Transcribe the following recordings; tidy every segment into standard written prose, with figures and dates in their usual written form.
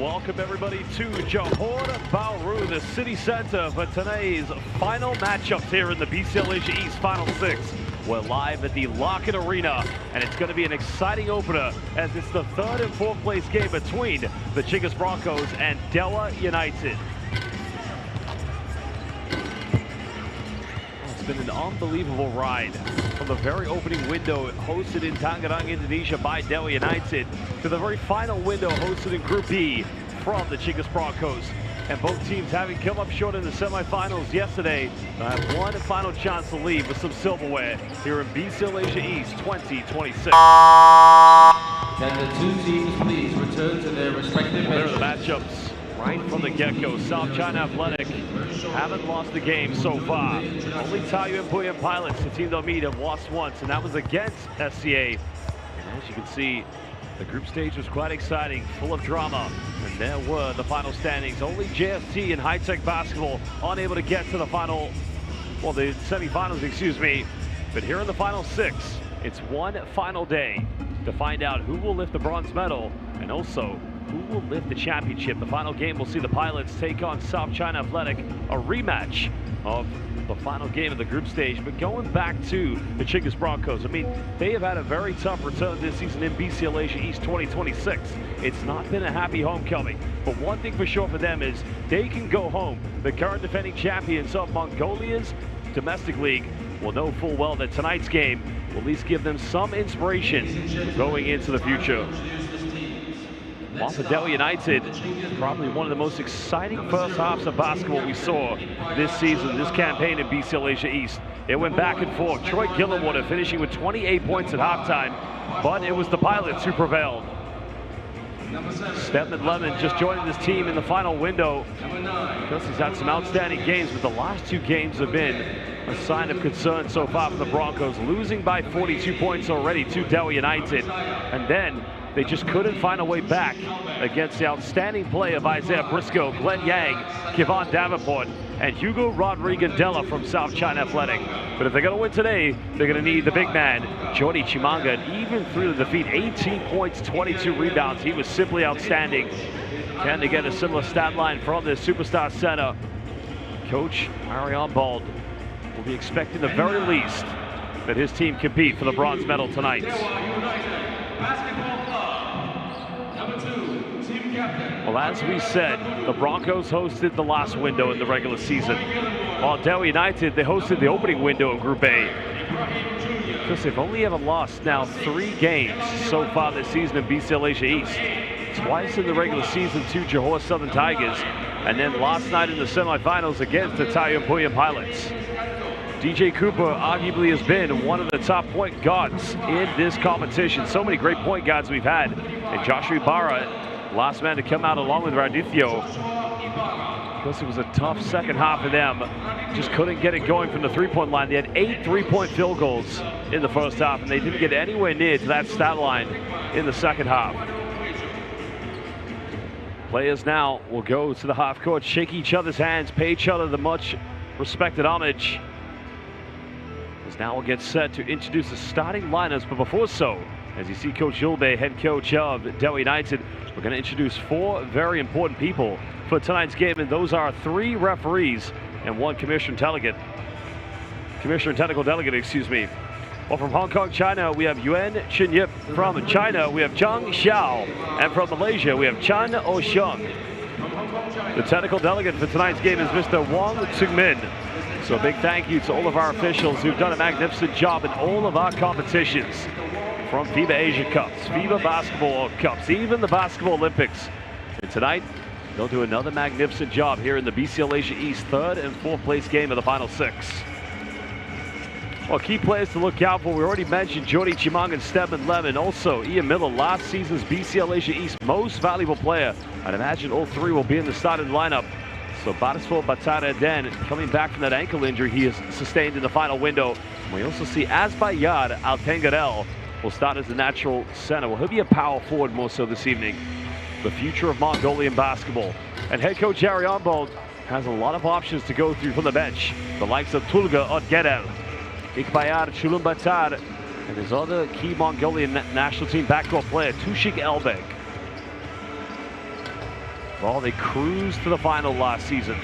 Welcome everybody to Johor Bahru, the city center for today's final matchups here in the BCL Asia East Final Six. We're live at the Lockett Arena, and it's going to be an exciting opener as it's the third and fourth place game between the Chinggis Broncos and Dewa United. It's been an unbelievable ride from the very opening window hosted in Tangerang, Indonesia by Dewa United to the very final window hosted in Group B from the Chinggis Broncos. And both teams having come up short in the semifinals yesterday have one final chance to leave with some silverware here in BCL Asia East 2026. Can the two teams please return to their respective There are the matchups right from the get-go. South China Athletic haven't lost the game so far. Only Taoyuan Puyan Pilots, the team they'll meet, have lost once, and that was against SCA. And as you can see, the group stage was quite exciting, full of drama, and there were the final standings. Only JST and High Tech Basketball unable to get to the final, well, the semifinals, excuse me. But here in the final six, it's one final day to find out who will lift the bronze medal and also who will lift the championship. The final game will see the Pilots take on South China Athletic, a rematch of the final game of the group stage. But going back to the Chinggis Broncos, I mean, they have had a very tough return this season in BCL Asia East 2026. It's not been a happy homecoming, but one thing for sure for them is they can go home. The current defending champions of Mongolia's domestic league will know full well that tonight's game will at least give them some inspiration going into the future. While for Dewa United, probably one of the most exciting first halves of basketball we saw this season, this campaign in BCL Asia East. It went back and forth. Troy Gillenwater finishing with 28 points at halftime, but it was the Pilots who prevailed. Stedman Lemon just joining this team in the final window because he's had some outstanding games, but the last two games have been a sign of concern so far for the Broncos, losing by 42 points already to Dewa United, and then they just couldn't find a way back against the outstanding play of Isaiah Briscoe, Glenn Yang, Kevon Davenport, and Hugo Rodriguez-Della from South China Athletic. But if they're going to win today, they're going to need the big man, Jordi Chimanga. And even through the defeat, 18 points, 22 rebounds. He was simply outstanding. Can they get a similar stat line from this superstar center? Coach Ariane Bald will be expecting the very least that his team compete for the bronze medal tonight. Well, as we said, the Broncos hosted the last window in the regular season, while Dewa United, they hosted the opening window in Group A. Because they've only ever lost now 3 games so far this season in BCL Asia East. Twice in the regular season to Johor Southern Tigers, and then last night in the semifinals against the Taoyuan Puyan Pilots. DJ Cooper arguably has been one of the top point guards in this competition. So many great point guards we've had. And Joshua Ibarra, last man to come out along with Radithio, because it was a tough second half for them. Just couldn't get it going from the three-point line. They had 8 three-point field goals in the first half, and they didn't get anywhere near to that stat line in the second half. Players now will go to the half court, shake each other's hands, pay each other the much respected homage. As now we'll get set to introduce the starting lineups, but before so, as you see Coach Yulbe, head coach of Dewa United, we're going to introduce 4 very important people for tonight's game, and those are 3 referees and 1 commissioner and technical delegate, excuse me. Well, from Hong Kong, China, we have Yuan Chen-Yip. From China, we have Zhang Xiao. And from Malaysia, we have Chan O-Xiong. The technical delegate for tonight's game is Mr. Wong Tsung-Min. So a big thank you to all of our officials who've done a magnificent job in all of our competitions. From FIBA Asia Cups, FIBA Basketball Cups, even the Basketball Olympics. And tonight, they'll do another magnificent job here in the BCL Asia East 3rd and 4th place game of the final 6. Well, key players to look out for, we already mentioned Jordi Chimanga and Stedman Lemon. Also, Ian Miller, last season's BCL Asia East most valuable player. I'd imagine all 3 will be in the starting lineup. So Barisfo Batara Den coming back from that ankle injury he has sustained in the final window. We also see Azbayar Altengarel will start as the natural center. Well, he'll be a power forward more so this evening. The future of Mongolian basketball. And head coach Ariane Bald has a lot of options to go through from the bench. The likes of Tulga Odgerel, Ikbayar Chulumbatar, and his other key Mongolian national team backcourt player, Tushik Elbeg. Well, they cruised to the final last season.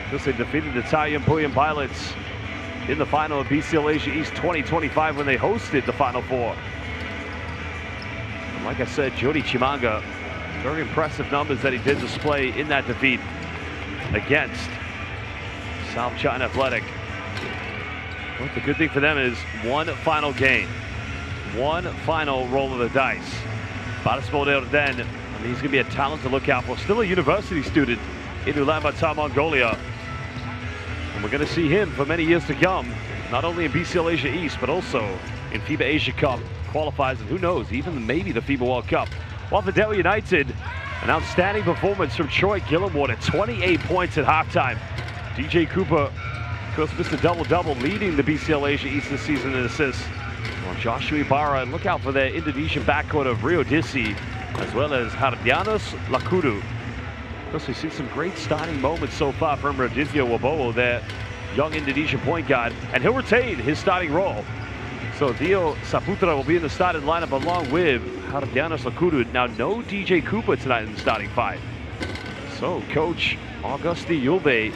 Because they defeated the Italian Bullion Pilots in the final of BCL Asia East 2025 when they hosted the Final Four. And like I said, Jody Chimanga, very impressive numbers that he did display in that defeat against South China Athletic. But the good thing for them is one final game, one final roll of the dice. Batismo then, he's going to be a talent to look out for. Still a university student in Ulaanbaatar, Mongolia. And we're going to see him for many years to come, not only in BCL Asia East, but also in FIBA Asia Cup qualifiers, and who knows, even maybe the FIBA World Cup. While for Dewa United, an outstanding performance from Troy Gillenwater, 28 points at halftime. DJ Cooper, of course, Mr. Double-Double, leading the BCL Asia East this season in assists. Well, Joshua Ibarra, and look out for their Indonesian backcourt of Rio Disi, as well as Hardianus Lakudu. Of course, we've seen some great starting moments so far from Raditya Wabowo, their young Indonesian point guard, and he'll retain his starting role. So Dio Saputra will be in the starting lineup along with Hardianus Lakudu. Now, no DJ Cooper tonight in the starting five. So Coach Augusti Yulbe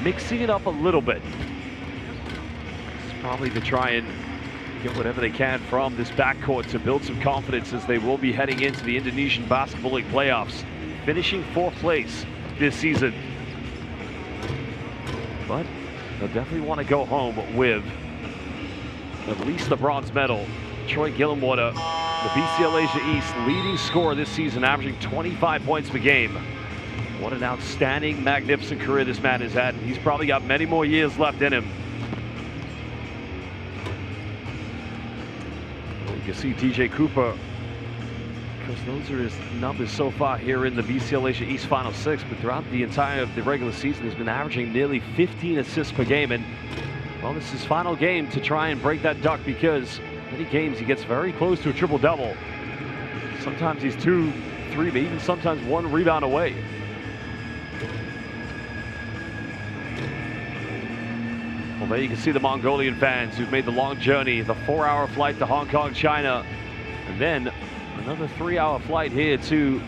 mixing it up a little bit. It's probably to try and get whatever they can from this backcourt to build some confidence as they will be heading into the Indonesian Basketball League playoffs, finishing 4th place this season. But they'll definitely want to go home with at least the bronze medal. Troy Gillenwater, the BCL Asia East leading scorer this season, averaging 25 points per game. What an outstanding, magnificent career this man has had. He's probably got many more years left in him. Well, you can see DJ Cooper, because those are his numbers so far here in the BCL Asia East Final Six, but throughout the entire of the regular season, he's been averaging nearly 15 assists per game. And well, this is his final game to try and break that duck, because many games he gets very close to a triple-double. Sometimes he's 2, 3, but even sometimes 1 rebound away. Well, there you can see the Mongolian fans who've made the long journey, the 4-hour flight to Hong Kong, China, and then another 3-hour flight here to,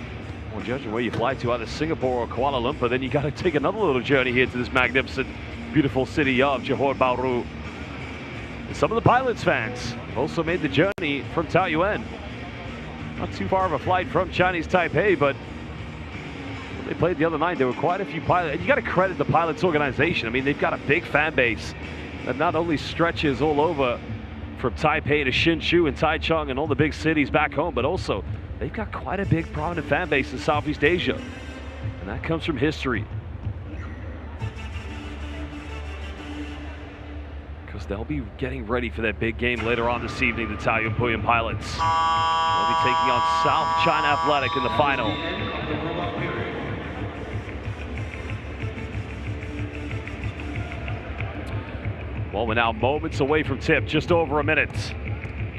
well, judging where you fly to, either Singapore or Kuala Lumpur, then you got to take another little journey here to this magnificent, beautiful city of Johor Bahru. And some of the Pilots fans have also made the journey from Taoyuan. Not too far of a flight from Chinese Taipei, but when they played the other night, there were quite a few Pilots. And you got to credit the Pilots organization. I mean, they've got a big fan base that not only stretches all over from Taipei to Hsinchu and Taichung and all the big cities back home, but also they've got quite a big prominent fan base in Southeast Asia. And that comes from history. Because they'll be getting ready for their big game later on this evening, the Italian Bullion Pilots. They'll be taking on South China Athletic in the final. Well, we're now moments away from tip, just over a minute.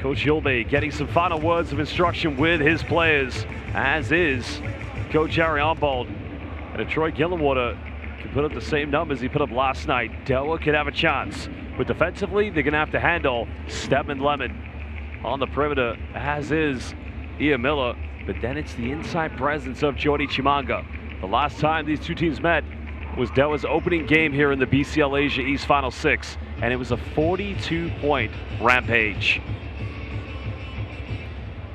Coach Yulbe getting some final words of instruction with his players, as is Coach Harry Armbold. And if Troy Gillenwater can put up the same numbers he put up last night, Dewa could have a chance. But defensively, they're going to have to handle Stedman Lemon on the perimeter, as is Ian Miller. But then it's the inside presence of Jody Chimanga. The last time these two teams met was Dewa's opening game here in the BCL Asia East Final Six, and it was a 42-point rampage.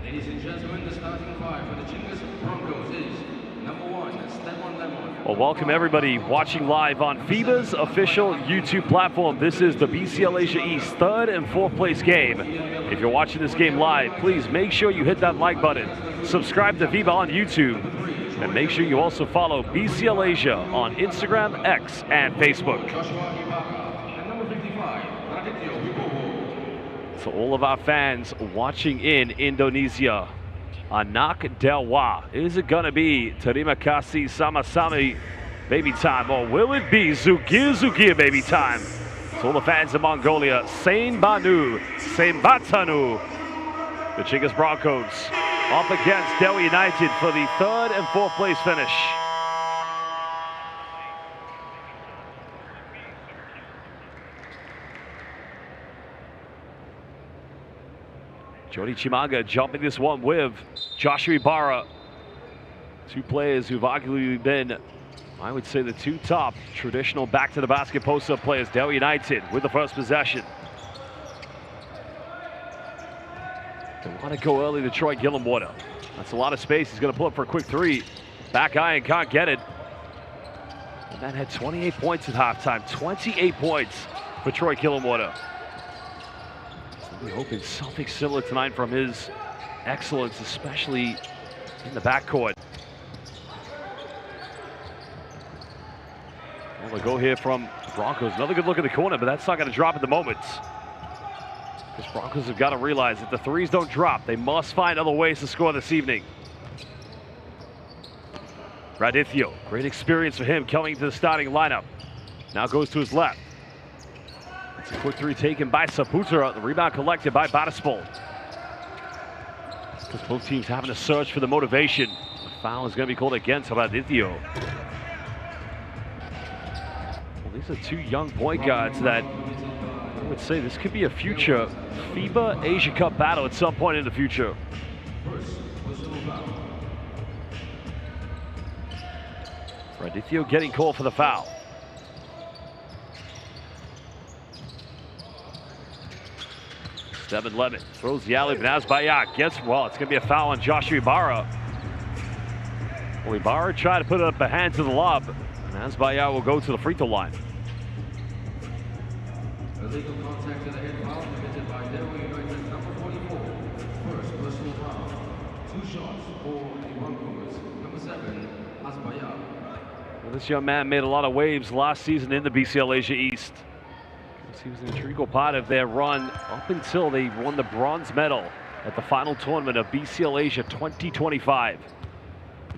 Ladies and gentlemen, the starting five for the Chinggis Broncos is number 1, Stedman Lemon. Well, welcome everybody watching live on FIBA's official YouTube platform. This is the BCL Asia East 3rd and 4th place game. If you're watching this game live, please make sure you hit that like button, subscribe to FIBA on YouTube, and make sure you also follow BCL Asia on Instagram, X, and Facebook. So all of our fans watching in Indonesia, Anak Dewa, is it gonna be Terima Kasih Sama-Sama baby time, or will it be Zukir Zukir baby time? So all the fans in Mongolia, Sain Banu, Sain Batanu, the Chinggis Broncos up against Dewa United for the 3rd and 4th place finish. Jody Chimanga jumping this one with Joshua Ibarra. Two players who've arguably been, I would say, the two top traditional back-to-the-basket post-up players. Dewa United with the first possession. They want to go early to Troy Gillenwater. That's a lot of space. He's going to pull up for a quick three. Back iron, can't get it. And that had 28 points at halftime. 28 points for Troy Gillenwater. So we're hoping something similar tonight from his excellence, especially in the backcourt. Well, they go here from Broncos. Another good look at the corner, but that's not going to drop at the moment. Because Broncos have got to realize that the threes don't drop. They must find other ways to score this evening. Radithio, great experience for him coming to the starting lineup. Now goes to his left. It's a quick three taken by Saputra. The rebound collected by Batispol. Because both teams having to search for the motivation. The foul is going to be called against Radithio. Well, these are two young point guards that I would say this could be a future FIBA Asia Cup battle at some point in the future. Radithio getting called for the foul. Devin Lemon throws the alley, but Azbayak gets, well, it's going to be a foul on Joshua Ibarra. Well, Ibarra tried to put up a hand to the lob, and Azbayak will go to the free throw line. Illegal contact to the head foul committed by Dewa United number 44. First personal foul. 2 shots for the Broncos. Number 7, Azbayak. Well, this young man made a lot of waves last season in the BCL Asia East. He was an integral part of their run up until they won the bronze medal at the final tournament of BCL Asia 2025.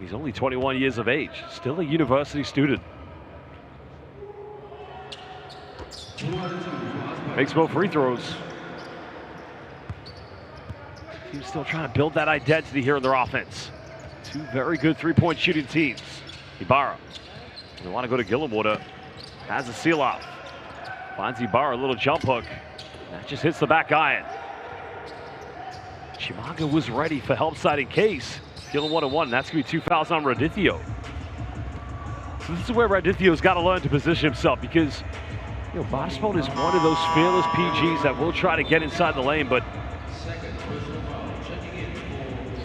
He's only 21 years of age, still a university student. Makes both free throws. Team's still trying to build that identity here in their offense. Two very good three-point shooting teams. Ibarra, they want to go to Gillenwater, has a seal off. Finds Ibarra, a little jump hook. That just hits the back iron. Chimanga was ready for help side in case Gillenwater won. That's going to be 2 fouls on Radithio. So this is where Radithio's got to learn to position himself, because Batispol is one of those fearless PGs that will try to get inside the lane, but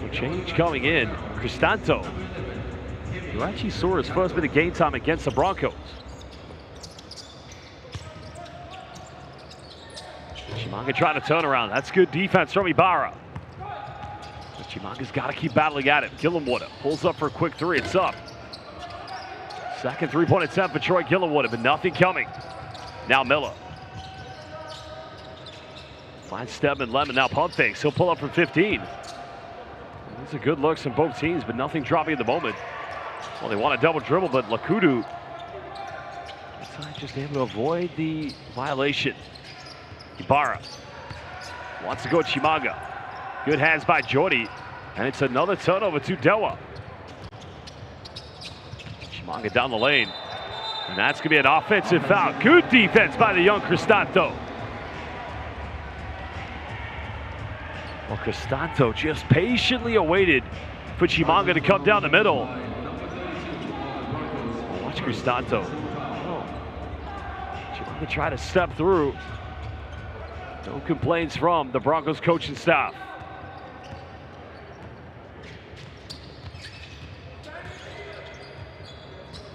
so change coming in. Cristanto, who actually saw his first bit of game time against the Broncos. Chimanga trying to turn around. That's good defense from Ibarra. But Chimanga's got to keep battling at it. Gillenwater pulls up for a quick three. It's up. Second three-point attempt for Troy Gillenwater, but nothing coming. Now Miller. Finds Stedman Lemon. Now pump fakes. He'll pull up from 15. These are good looks from both teams, but nothing dropping at the moment. Well, they want a double dribble, but Lakudu just able to avoid the violation. Ibarra wants to go Chimanga. Good hands by Jordy. And it's another turnover to Dewa. Chimanga down the lane. And that's going to be an offensive foul. Good defense by the young Cristanto. Well, Cristanto just patiently awaited for Chimanga to come down the middle. Watch Cristanto. Chimanga tried to step through. No complaints from the Broncos coaching staff.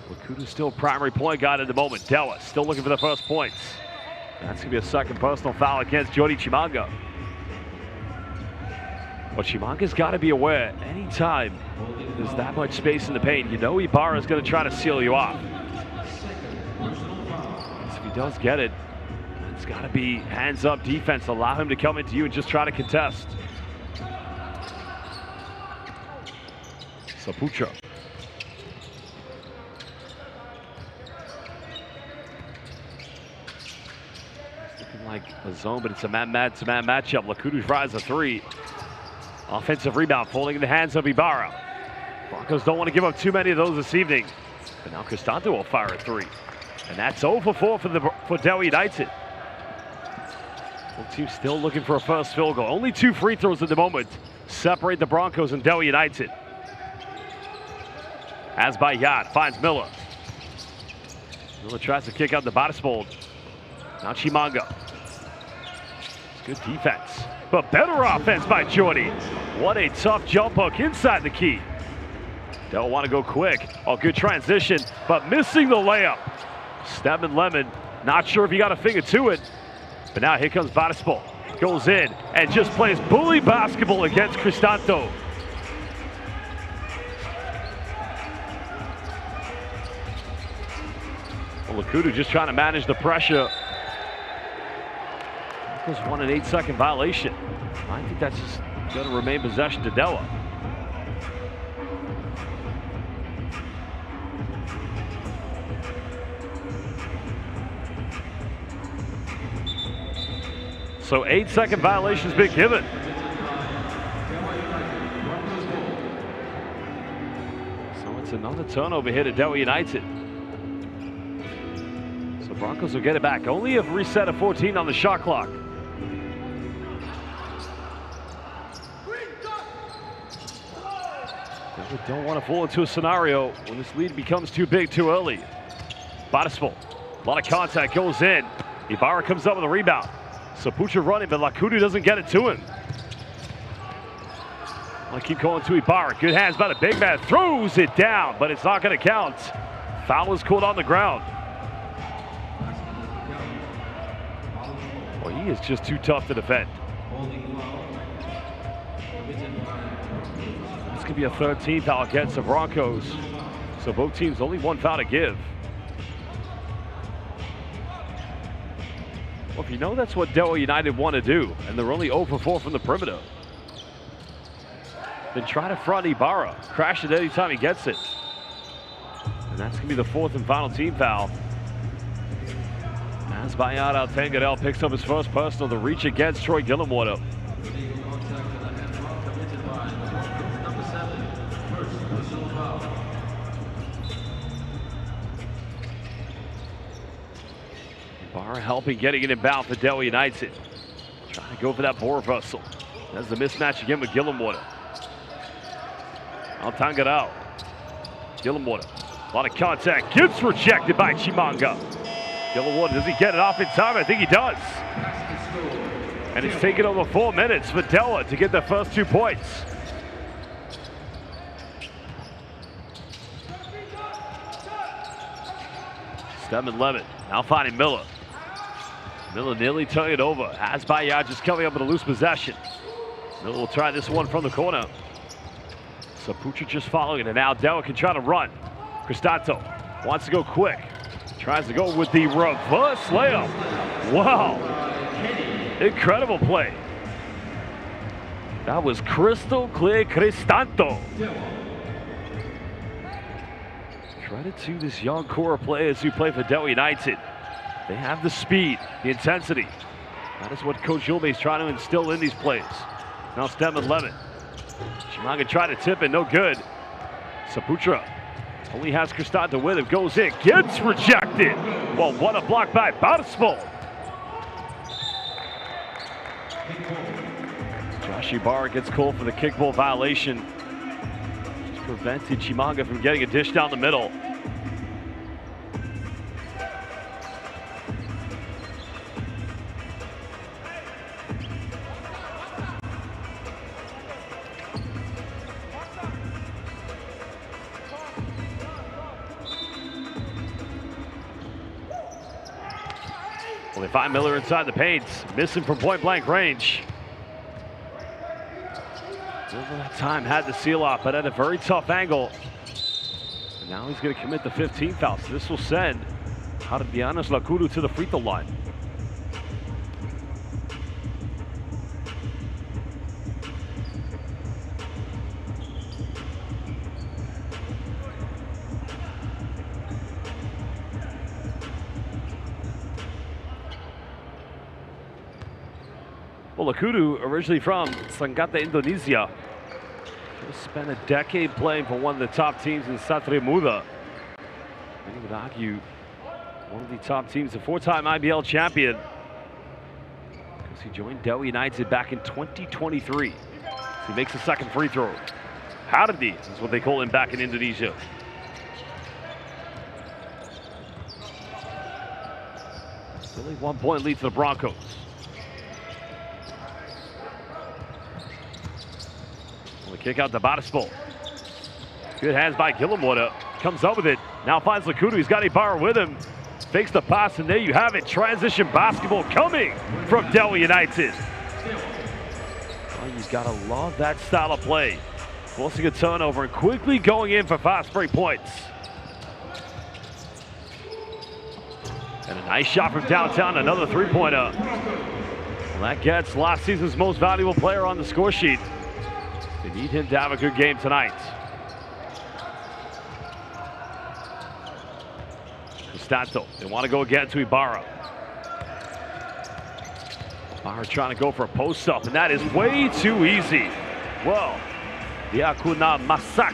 Lakudu's still primary point guard at the moment. Dewa still looking for the first points. That's going to be a second personal foul against Jordy Chimanga. But Chimanga's got to be aware anytime there's that much space in the paint, Ibarra's going to try to seal you off. So if he does get it, it's got to be hands-up defense. Allow him to come into you and just try to contest. Saputra. It's looking like a zone, but it's a man-to-man matchup. Lakudu's rise a three. Offensive rebound, falling in the hands of Ibarra. Broncos don't want to give up too many of those this evening. But now Cristanto will fire a three. And that's 0 for 4 for Dewa United. Both teams still looking for a first field goal. Only 2 free throws at the moment separate the Broncos and Dewa United. Asbayat finds Miller. Miller tries to kick out the Barispold. Now Chimanga. Good defense, but better offense by Jordy. What a tough jump hook inside the key. Don't want to go quick. Oh, good transition, but missing the layup. Stedman Lemon, not sure if he got a finger to it, but now here comes Barispold. Goes in and just plays bully basketball against Cristanto. Well, Lakudu just trying to manage the pressure. That was 1 an 8-second violation. I think that's just going to remain possession to Dewa. So 8-second violation's been given. So it's another turnover here to Dewa United. So Broncos will get it back. Only have reset at 14 on the shot clock. Dewa don't want to fall into a scenario when this lead becomes too big too early. Barispold, a lot of contact, goes in. Ibarra comes up with a rebound. Sapucha running, but Lakudu doesn't get it to him. I'll keep going to Ibarra. Good hands by the big man. Throws it down, but it's not going to count. Foul is called on the ground. Well, he is just too tough to defend. This could be a 13th foul against the Broncos. So both teams only one foul to give. Well, if you know that's what Dewa United want to do, and they're only 0 for 4 from the perimeter, then try to front Ibarra. Crash it anytime he gets it. And that's going to be the 4th and final team foul. Asbayat Altangadel picks up his first personal to reach against Troy Gillenwater. Ibarra helping getting it inbound for Dewa United. Trying to go for that ball reversal. That's the mismatch again with Gillenwater. Altangadel. Gillenwater. A lot of contact. Gets rejected by Chimanga. Gillenwater, does he get it off in time? I think he does. And it's taken over 4 minutes for Dewa to get the first 2 points. Stedman Lemon now finding Miller. Miller nearly turning it over. Asbayat just coming up with a loose possession. Miller will try this one from the corner. Sapucha just following it, and now Dewa can try to run. Cristanto wants to go quick. Tries to go with the reverse layup. Wow. Incredible play. That was crystal clear Cristanto. Credit to this young core of players who play for Dewa United. They have the speed, the intensity. That is what Coach Julme is trying to instill in these players. Now Stedman Lemon. Chimanga tried to tip it, no good. Saputra only has Cristanto with him, goes in, gets rejected. Well, what a block by Barispold. Josh Ibarra gets called for the kickball violation. Just prevented Chimanga from getting a dish down the middle. Well, they find Miller inside the paint, missing from point-blank range. Miller that time had the seal off, but at a very tough angle. And now he's going to commit the 15th foul. So this will send Hardianos Lakudu to the free throw line. Well, Lakudu, originally from Sangatta, Indonesia, just spent a decade playing for one of the top teams in Satria Muda. Many would argue one of the top teams, a 4-time IBL champion, because he joined Dewa United back in 2023. So he makes the second free throw. Howdy is what they call him back in Indonesia. Only 1 point lead to the Broncos. The kick out to Batispol. Good hands by Gillenwater. Comes up with it. Now finds Lakudu. He's got Ibarra with him. Fakes the pass, and there you have it. Transition basketball coming from Dewa United. Oh, you gotta love that style of play. Forcing a turnover and quickly going in for fast break points. And a nice shot from downtown, another three-pointer. Well, that gets last season's most valuable player on the score sheet. They need him to have a good game tonight. Costanzo, they want to go again to Ibarra. Ibarra trying to go for a post-up, and that is way too easy. Well, Diakuna Masak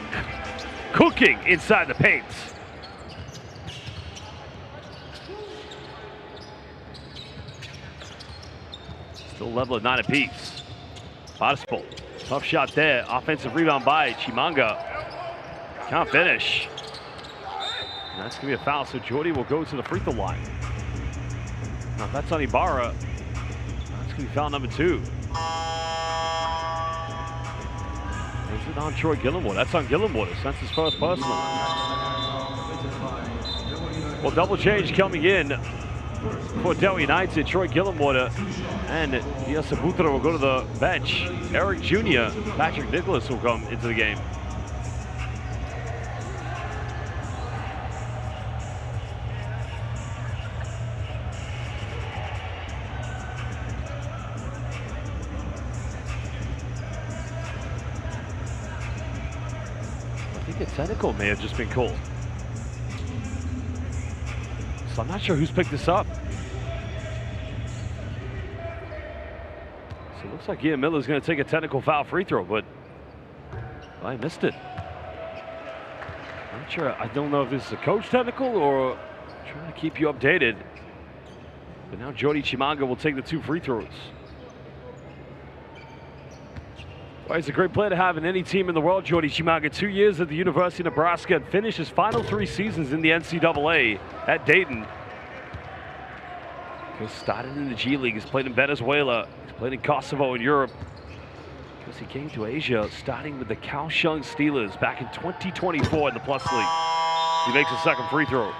cooking inside the paint. Still level at 9 apiece. Batispol, tough shot there. Offensive rebound by Chimanga. Can't finish. And that's going to be a foul, so Jordy will go to the free throw line. Now, if that's on Ibarra, that's going to be foul number 2. Is it on Troy Gillenwater? That's on Gillenwater. That's his first personal. Well, double change coming in for Dewa United. Troy Gillenwater and Diasabutra will go to the bench. Eric Jr., Patrick Nicholas will come into the game. I think a technical may have just been called. So I'm not sure who's picked this up. So it looks like Ian Miller's going to take a technical foul free throw, but I missed it. Not sure. I don't know if this is a coach technical or trying to keep you updated. But now Jordy Chimanga will take the 2 free throws. Well, he's a great player to have in any team in the world, Jordy Chimanga. 2 years at the University of Nebraska and finished his final 3 seasons in the NCAA at Dayton. He started in the G League. He's played in Venezuela. He's played in Kosovo in Europe. Because he came to Asia, starting with the Kaohsiung Steelers back in 2024 in the Plus League. He makes a second free throw.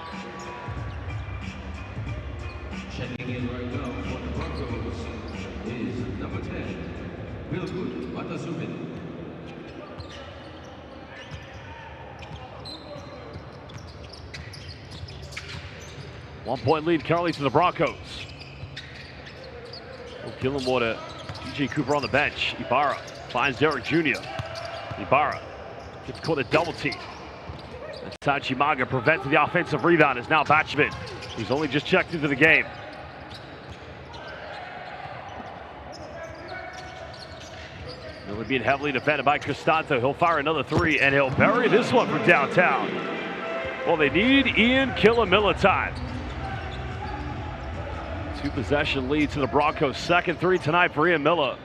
Checking in right now for the Broncos is number 10, Bilgud Batasubin. One-point lead currently to the Broncos. Gillenwater, DJ Cooper on the bench. Ibarra finds Derek Jr. Ibarra gets caught a double team. That's how Chimanga prevented the offensive rebound. Is now Batchman, who's only just checked into the game. Miller being heavily defended by Costanzo. He'll fire another 3, and he'll bury this one from downtown. Well, they need Ian Killamilla time. 2-possession lead to the Broncos. Second 3 tonight for Ian Miller.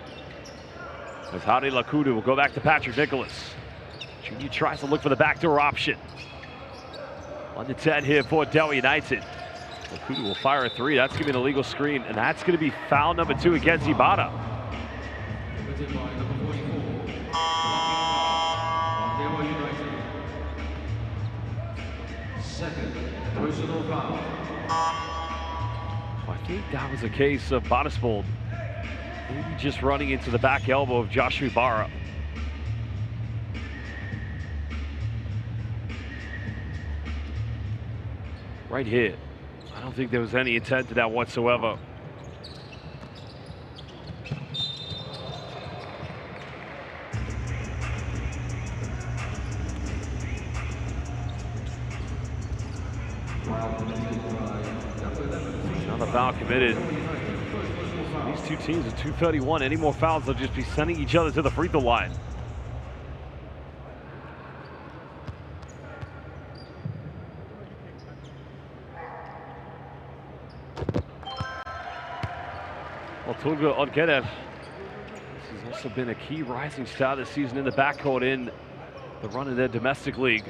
As Hadi Lakudu will go back to Patrick Nicholas. Junior tries to look for the backdoor option. 1-10 here for Dewa United. Lakudu will fire a 3. That's going to be an illegal screen, and that's going to be foul number 2 against Ibarra. Second personal foul. I think that was a case of Batispol maybe just running into the back elbow of Joshua Ibarra. Right here. I don't think there was any intent to that whatsoever. Another foul committed. These two teams are 231. Any more fouls, they'll just be sending each other to the free throw line. Well, Tulga Odgerev, this has also been a key rising star this season in the backcourt in the run in their domestic league.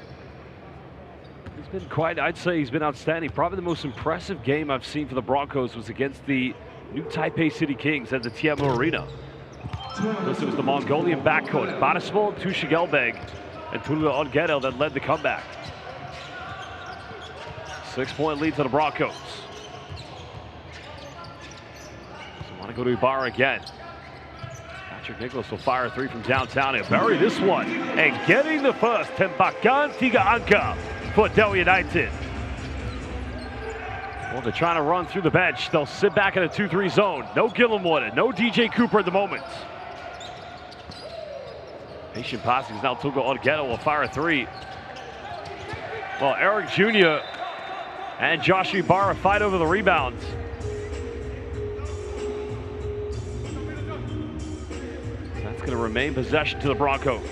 He's been quite, I'd say he's been outstanding. Probably the most impressive game I've seen for the Broncos was against the new Taipei City Kings at the TMO Arena. This was the Mongolian backcourt, Batismal, Tushigelbeg, and Tulga Odgedo that led the comeback. 6-point lead to the Broncos. So want to go to Ibarra again. Patrick Nicholas will fire a three from downtown and bury this one. And getting the first, Tembakan Tiga Anka for Dewa United. Well, they're trying to run through the bench. They'll sit back in a 2-3 zone. No Gillenwater, no DJ Cooper at the moment. Patient passing is now Tulga Odgedo will fire a three. Well, Eric Jr. and Josh Ibarra fight over the rebounds. That's going to remain possession to the Broncos.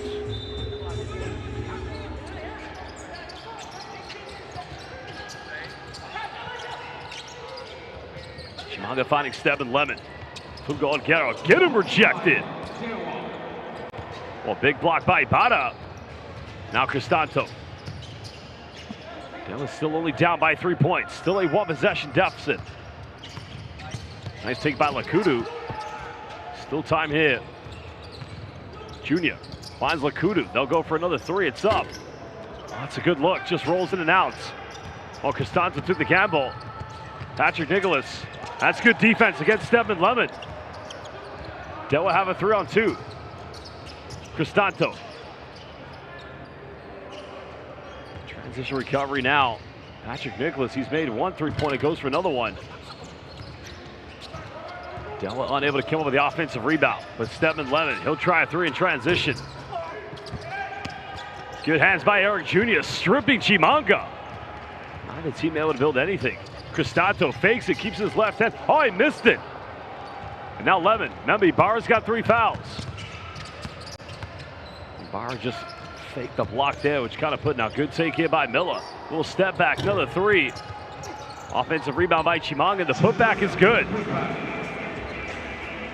Chimanga finding Stebin Lemon. Tulga Odgedo, get him rejected. Well, big block by Ibarra. Now Cristanto. Dewa's still only down by 3 points. Still a 1-possession deficit. Nice take by Lakudu. Still time here. Junior finds Lakudu. They'll go for another three. It's up. Oh, that's a good look. Just rolls in and out. Well, Cristanto took the gamble. Patrick Nicholas. That's good defense against Stedman Lemon. Dewa have a 3-on-2. Cristanto. Transition recovery now. Patrick Nicholas, he's made 1 3-pointer, goes for another one. Dewa unable to come up with the offensive rebound, but Stedman Lemon, he'll try a three in transition. Good hands by Eric Jr., stripping Chimanga. Not a team able to build anything. Cristanto fakes it, keeps his left hand. Oh, he missed it. And now Lemon. Remember, Ibarra's got 3 fouls. Ibarra just faked the block there, which kind of put now. Good take here by Miller. Little step back, another three. Offensive rebound by Chimanga. The putback is good.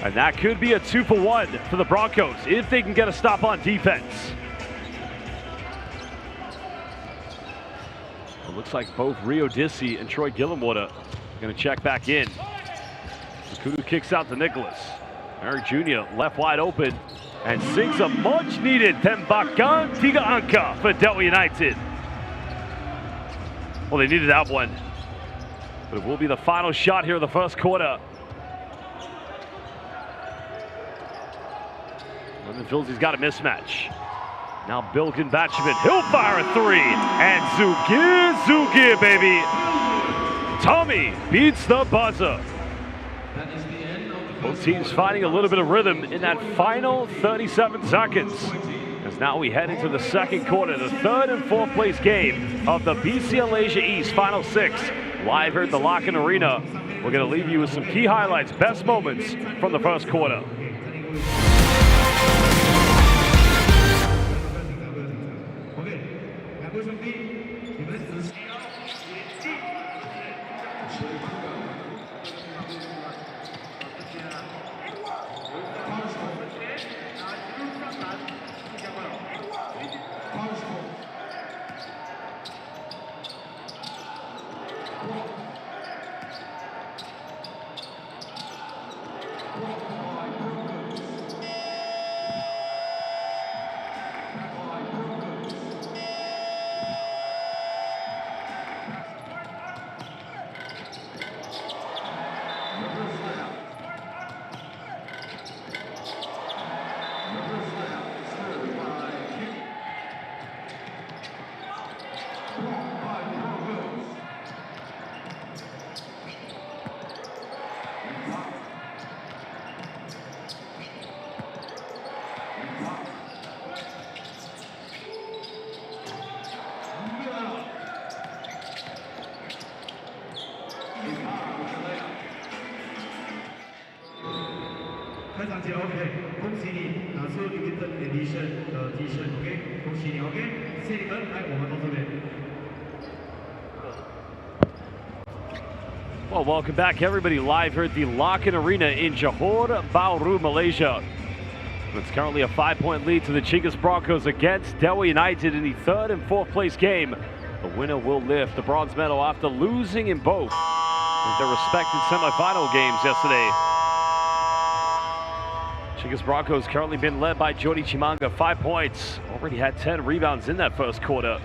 And that could be a 2-for-1 for the Broncos if they can get a stop on defense. It looks like both Rio Dissi and Troy Gillenwater are going to check back in. Kudu kicks out to Nicholas. Eric Jr. left wide open and sinks a much-needed Tembakan Tiga Anka for Dewa United. Well, they needed that one, but it will be the final shot here in the first quarter. Lemon feels he's got a mismatch. Now Bilgan Batchavin, he'll fire a three, and Zugir, baby. Tommy beats the buzzer. Both teams finding a little bit of rhythm in that final 37 seconds. As now we head into the second quarter, the 3rd and 4th place game of the BCL Asia East Final 6. Live here at the Locken Arena. We're going to leave you with some key highlights, best moments from the first quarter. Well, welcome back, everybody, live here at the Locken Arena in Johor Bahru, Malaysia. It's currently a 5-point lead to the Chinggis Broncos against Dewa United in the 3rd and 4th place game The winner will lift the bronze medal after losing in both of their respective semifinal games yesterday. Chinggis Broncos currently been led by Jordi Chimanga, 5 points. Already had 10 rebounds in that first quarter.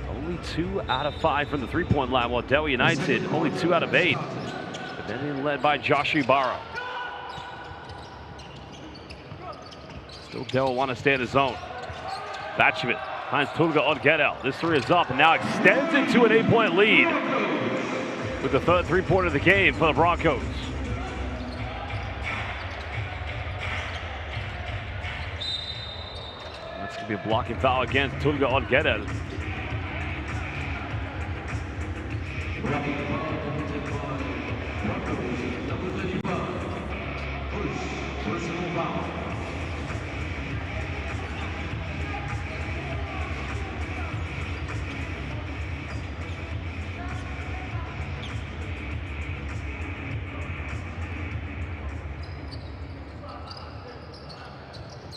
Only 2 out of 5 from the three-point line, while Dewa United only 2 out of 8. But then being led by Josh Ibarra. Still Dewa want to stay in his zone. Batchevit finds Tulga Odgedel. This three is up and now extends into an 8-point lead with the third three-pointer of the game for the Broncos. That's going to be a blocking foul against Tulga Odgedel.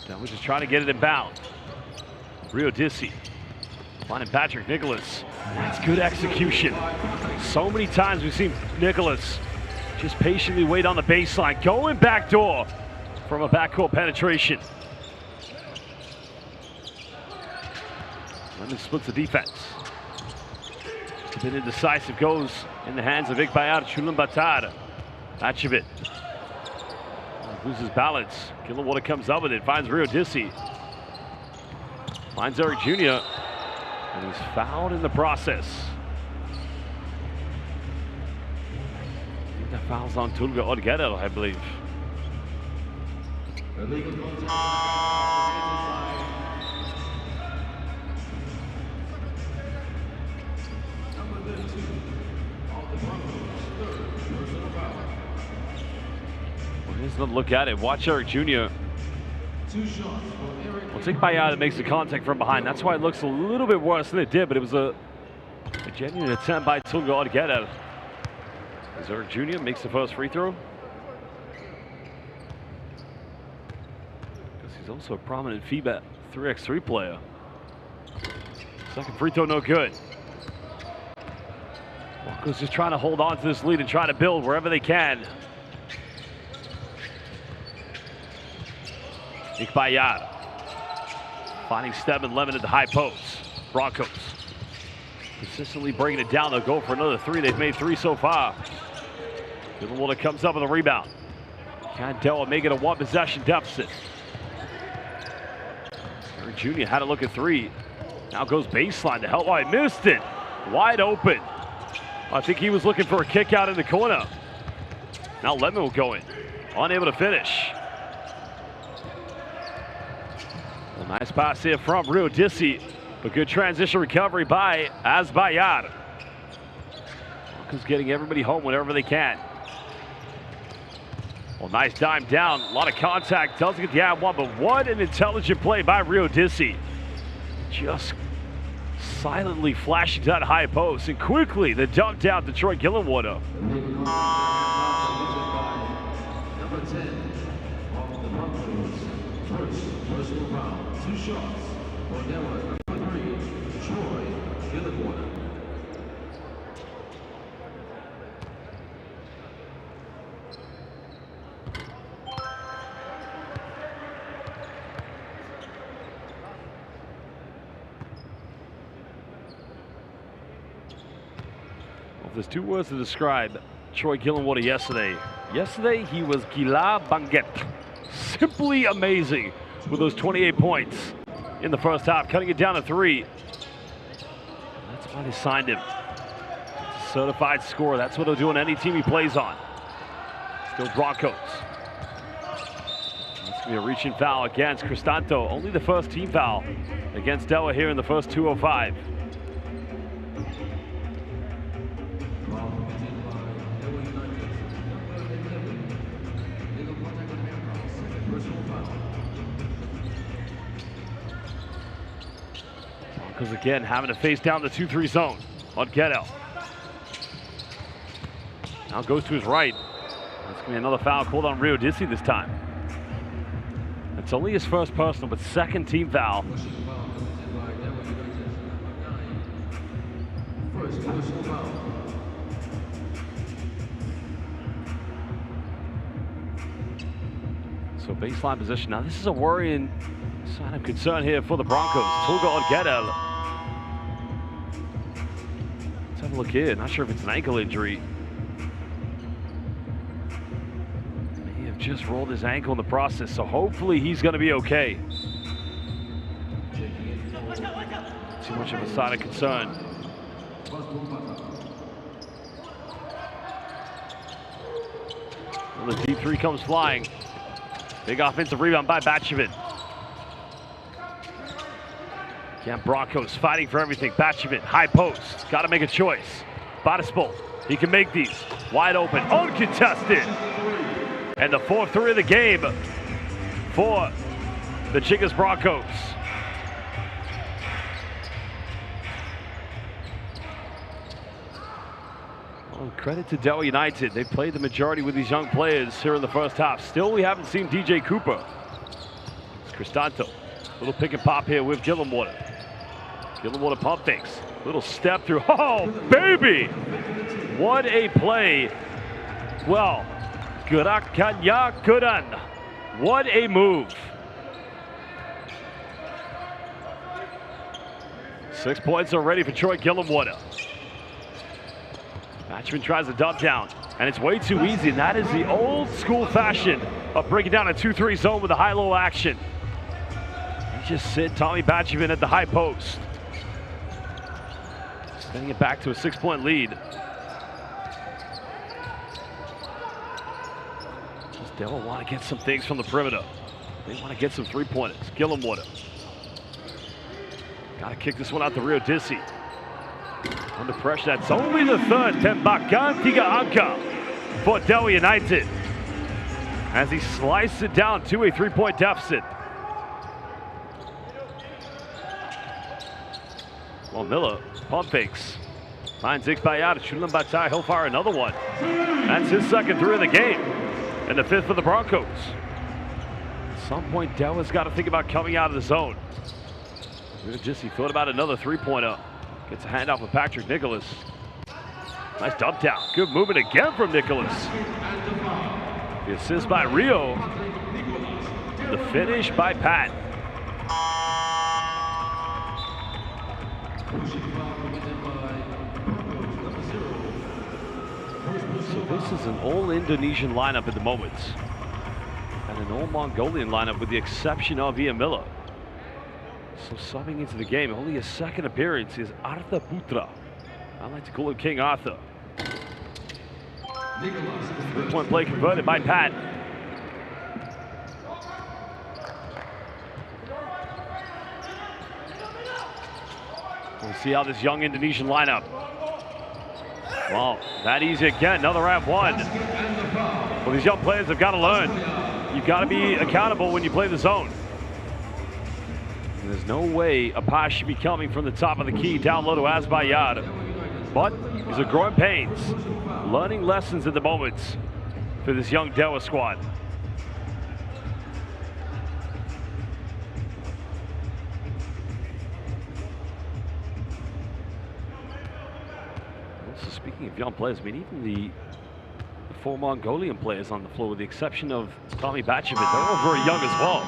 Now we're just trying to get it in bound. Rio Dissi finding Patrick Nicholas. That's good execution. So many times we've seen Nicholas just patiently wait on the baseline, going backdoor from a backcourt penetration. Lemon splits the defense. Just a bit indecisive, goes in the hands of Ikbayar Chulumbatar. Batchevit loses balance. Gillenwater comes up with it, finds Rio Dissi. Finds Eric Jr. And he's fouled in the process. I think that foul's on Tulga Odgedel, I believe. Well, here's another look at it. Watch Eric Jr. Well, Ikbayar makes the contact from behind. That's why it looks a little bit worse than it did, but it was a genuine attempt by Tulga Odgedel. As Eric Jr. makes the first free throw. Because he's also a prominent FIBA 3x3 player. Second free throw, no good. Broncos just trying to hold on to this lead and try to build wherever they can. Ikbayar finding Stedman Lemon at the high post. Broncos consistently bringing it down. They'll go for another three. They've made 3 so far. Gillenwater comes up with a rebound. Can Dewa make it a 1-possession deficit? Eric Jr. had a look at 3. Now goes baseline to help. Oh, he missed it. Wide open. I think he was looking for a kick out in the corner. Now Lemon will go in. Unable to finish. A nice pass here from Rio Dissi. A good transition recovery by Asbayar. Broncos getting everybody home whenever they can. Well, nice dime down. A lot of contact. Doesn't get the ad one, but what an intelligent play by Rio Dissi. Just silently flashing to that high post. And quickly, the dump down Detroit Gillenwater. Number 10 of the Broncos. Personal foul. 2 shots for Dewa. Number 3, Troy Gillenwater. Well, there's 2 words to describe Troy Gillenwater yesterday. Yesterday, he was Gila Banget. Simply amazing with those 28 points in the first half, cutting it down to 3. That's why they signed him. It's a certified scorer. That's what they'll do on any team he plays on. Still Broncos. That's going to be a reaching foul against Cristanto. Only the first team foul against Dewa here in the first 2:05. Broncos again having to face down the 2-3 zone. Odgedel. Now goes to his right. That's going to be another foul called on Rio Dissi this time. It's only his first personal, but second team foul. First personal foul. So baseline position. Now this is a worrying sign of concern here for the Broncos. Tulga Odgedel. Let's have a look here. Not sure if it's an ankle injury. May have just rolled his ankle in the process, so hopefully he's going to be okay. Too much of a sign of concern. Well, the deep three comes flying. Big offensive rebound by Batchavin. Again, Broncos fighting for everything. Batchavin, high post, got to make a choice. Bodispol, he can make these. Wide open, uncontested. And the 4th three of the game for the Chinggis Broncos. Well, credit to Dewa United. They played the majority with these young players here in the first half. Still, we haven't seen DJ Cooper. It's Cristanto. Little pick and pop here with Gillenwater. Gillenwater pump fakes. Little step through. Oh, baby! What a play. Well, Gurakanya Kudan. What a move. 6 points already for Troy Gillenwater. Batchman tries to dump down, and it's way too easy, and that is the old school fashion of breaking down a 2-3 zone with a high-low action. He just sit Tommy Batchavin at the high post. Sending it back to a 6-point lead. Does Dewa want to get some things from the perimeter? They want to get some three-pointers. Gillenwater. Got to kick this one out to Rio Dissi. Under pressure, that's only the 3rd. Tembakan Tiga Anka for Dewa United. As he sliced it down to a 3-point deficit. Well, Miller, pump fakes. Finds Iqbayat, Shulam Batai, he'll fire another one. That's his 2nd three of the game. And the 5th for the Broncos. At some point, Dewa's got to think about coming out of the zone. He thought about another 3-pointer. Gets a handoff with Patrick Nicholas. Nice dump down. Good movement again from Nicholas. The assist by Rio. The finish by Pat. So this is an all-Indonesian lineup at the moment. And an all-Mongolian lineup with the exception of Ian Miller. So subbing into the game, only his 2nd appearance is Arthur Putra. I like to call him King Arthur. 3-point play converted by Pat. We'll see how this young Indonesian lineup. Well, that easy again, another round one. Well, these young players have got to learn. You've got to be accountable when you play the zone. And there's no way a pass should be coming from the top of the key down low to Azbayad. But these are growing pains. Learning lessons at the moment for this young Dewa squad. So speaking of young players, I mean, even the 4 Mongolian players on the floor, with the exception of Tommy Batchavin, they're all very young as well.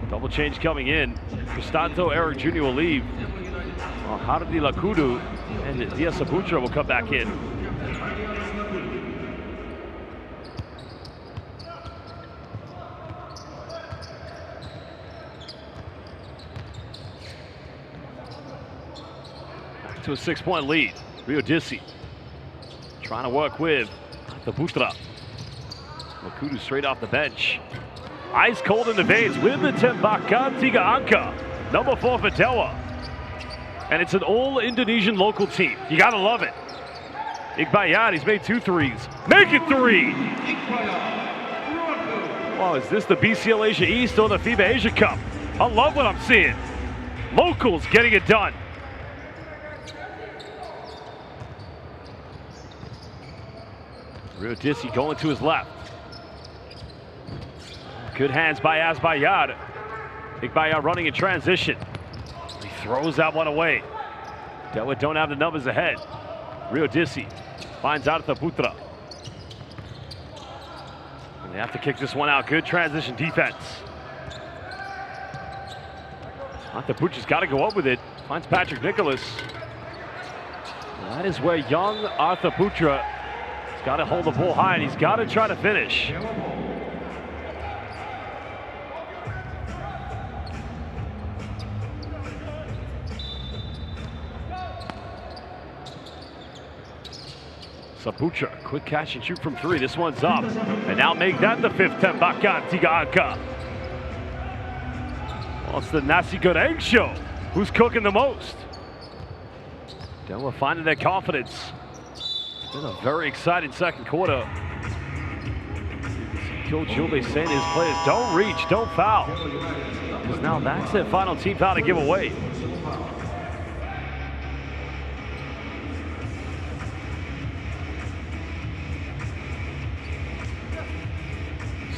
Double change coming in. Cristanto, Eric Jr. will leave. Hardy Lakudu and Diaz Sabutra will come back in. Back to a 6-point lead. Rio Dissi trying to work with Sabutra. Lakudu straight off the bench. Ice cold in the veins with the Tembakan Tiga Anka. Number 4 for Dewa. And it's an all-Indonesian local team. You gotta love it. Iqbayat, he's made 2 threes. Make it 3! Well, is this the BCL Asia East or the FIBA Asia Cup? I love what I'm seeing. Locals getting it done. Rio Dissi going to his left. Good hands by Azbayad. Iqbayat running in transition. He throws that one away. Dewa don't have the numbers ahead. Rio Dissi finds Artha Putra. And they have to kick this one out. Good transition defense. Artha Putra's got to go up with it. Finds Patrick Nicholas. That is where young Artha Putra has got to hold the ball high, and he's got to try to finish. Saputra, quick catch and shoot from three. This one's up. And now make that the fifth tembakan, 3 angka. Well, it's the nasi goreng show. Who's cooking the most? Dewa finding their confidence. It's been a very exciting second quarter. Coach Julbe saying to his players, don't reach, don't foul. Because now that's their final team foul to give away.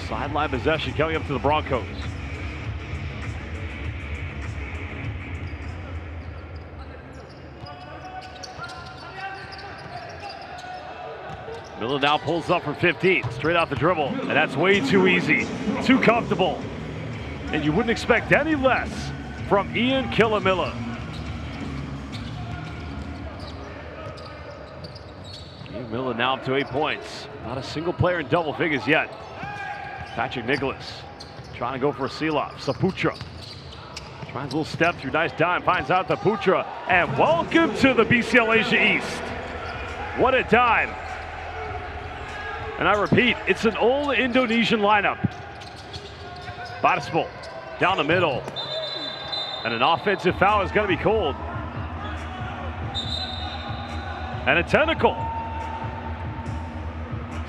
Sideline possession coming up to the Broncos. Miller now pulls up from 15, straight off the dribble, and that's way too easy, too comfortable. And you wouldn't expect any less from Ian Killamilla. Ian Miller now up to 8 points. Not a single player in double figures yet. Patrick Nicholas trying to go for a seal-off. Saputra tries a little step through, nice dime, finds out the Putra, and welcome to the BCL Asia East. What a dime. And I repeat, it's an old Indonesian lineup. Batispol down the middle. And an offensive foul is going to be called. And a technical.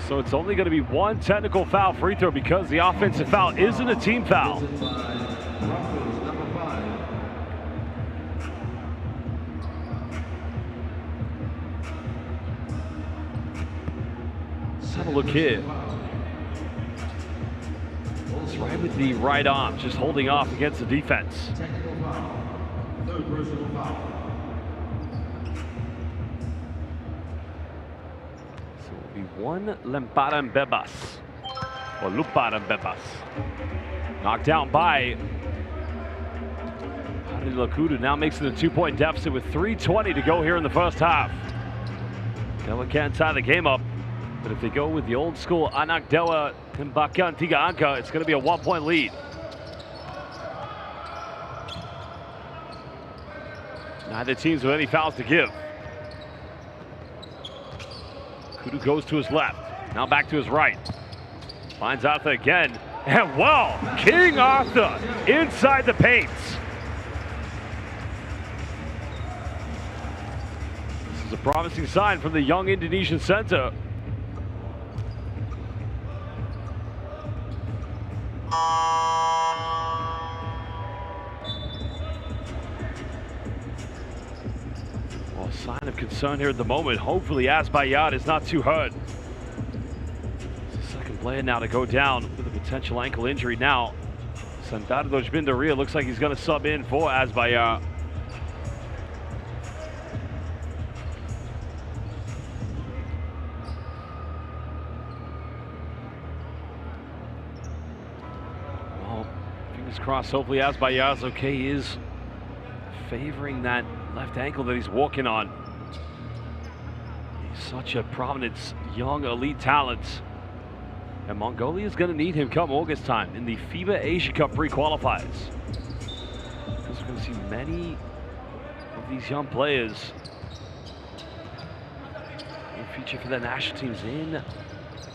So it's only going to be one technical foul free throw because the offensive foul isn't a team foul. Let's have a look here. It's right with the right arm, just holding off against the defense. Third personal foul. One lemparan bebas, or luparan bebas. Knocked down by Hari Lakudu, now makes it a 2-point deficit with 3:20 to go here in the first half. Dewa can't tie the game up, but if they go with the old school Anak Dewa Tembakan 3 angka, it's going to be a 1-point lead. Neither teams with any fouls to give. Kudu goes to his left, now back to his right. Finds Arthur again, and wow, King Arthur inside the paint. This is a promising sign from the young Indonesian center. Well, sign of concern here at the moment. Hopefully Azbayad is not too hurt. It's the second player now to go down with a potential ankle injury now. Santado Dojbindaria looks like he's going to sub in for Azbayad. Well, fingers crossed, hopefully Azbayad's okay. He is favoring that left ankle that he's walking on. He's such a prominent young elite talent, and Mongolia is going to need him come August time in the FIBA Asia Cup pre-qualifiers, because we're going to see many of these young players will feature for their national teams in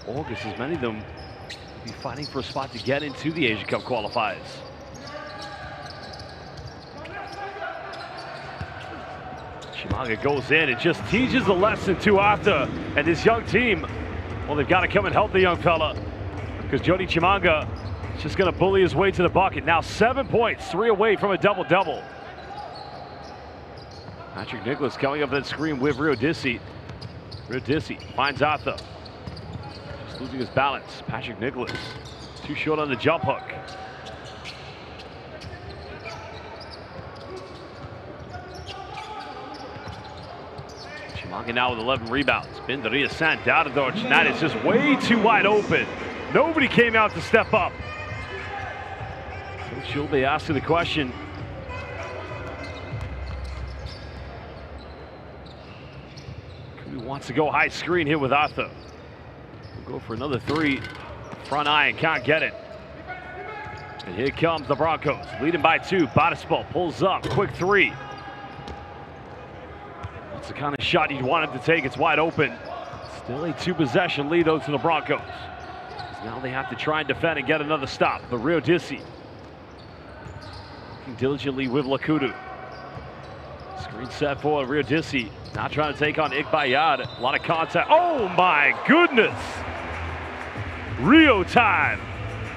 August, as many of them will be fighting for a spot to get into the Asia Cup qualifiers. Chimanga goes in and just teaches a lesson to Arthur and this young team. Well, they've got to come and help the young fella, because Jody Chimanga is just going to bully his way to the bucket. Now 7 points, 3 away from a double-double. Patrick Nicholas coming up that screen with Rio Dissi. Rio Dissi finds Arthur. Just losing his balance. Patrick Nicholas too short on the jump hook. Chimanga now with 11 rebounds. Binderia sent down to Dorch. That is just way too wide open. Nobody came out to step up. Coach Gilbey asking the question. Kudu wants to go high screen here with Arthur. We'll go for another three. Front iron, can't get it. And here comes the Broncos, leading by 2. Batispal pulls up, quick three. That's the kind of shot you want him to take. It's wide open. Still a 2-possession lead though to the Broncos. Now they have to try and defend and get another stop. But Rio Dissi working diligently with Lakudu. Screen set for Rio Dissi. Now trying to take on Ikbayad. A lot of contact. Oh my goodness! Rio time.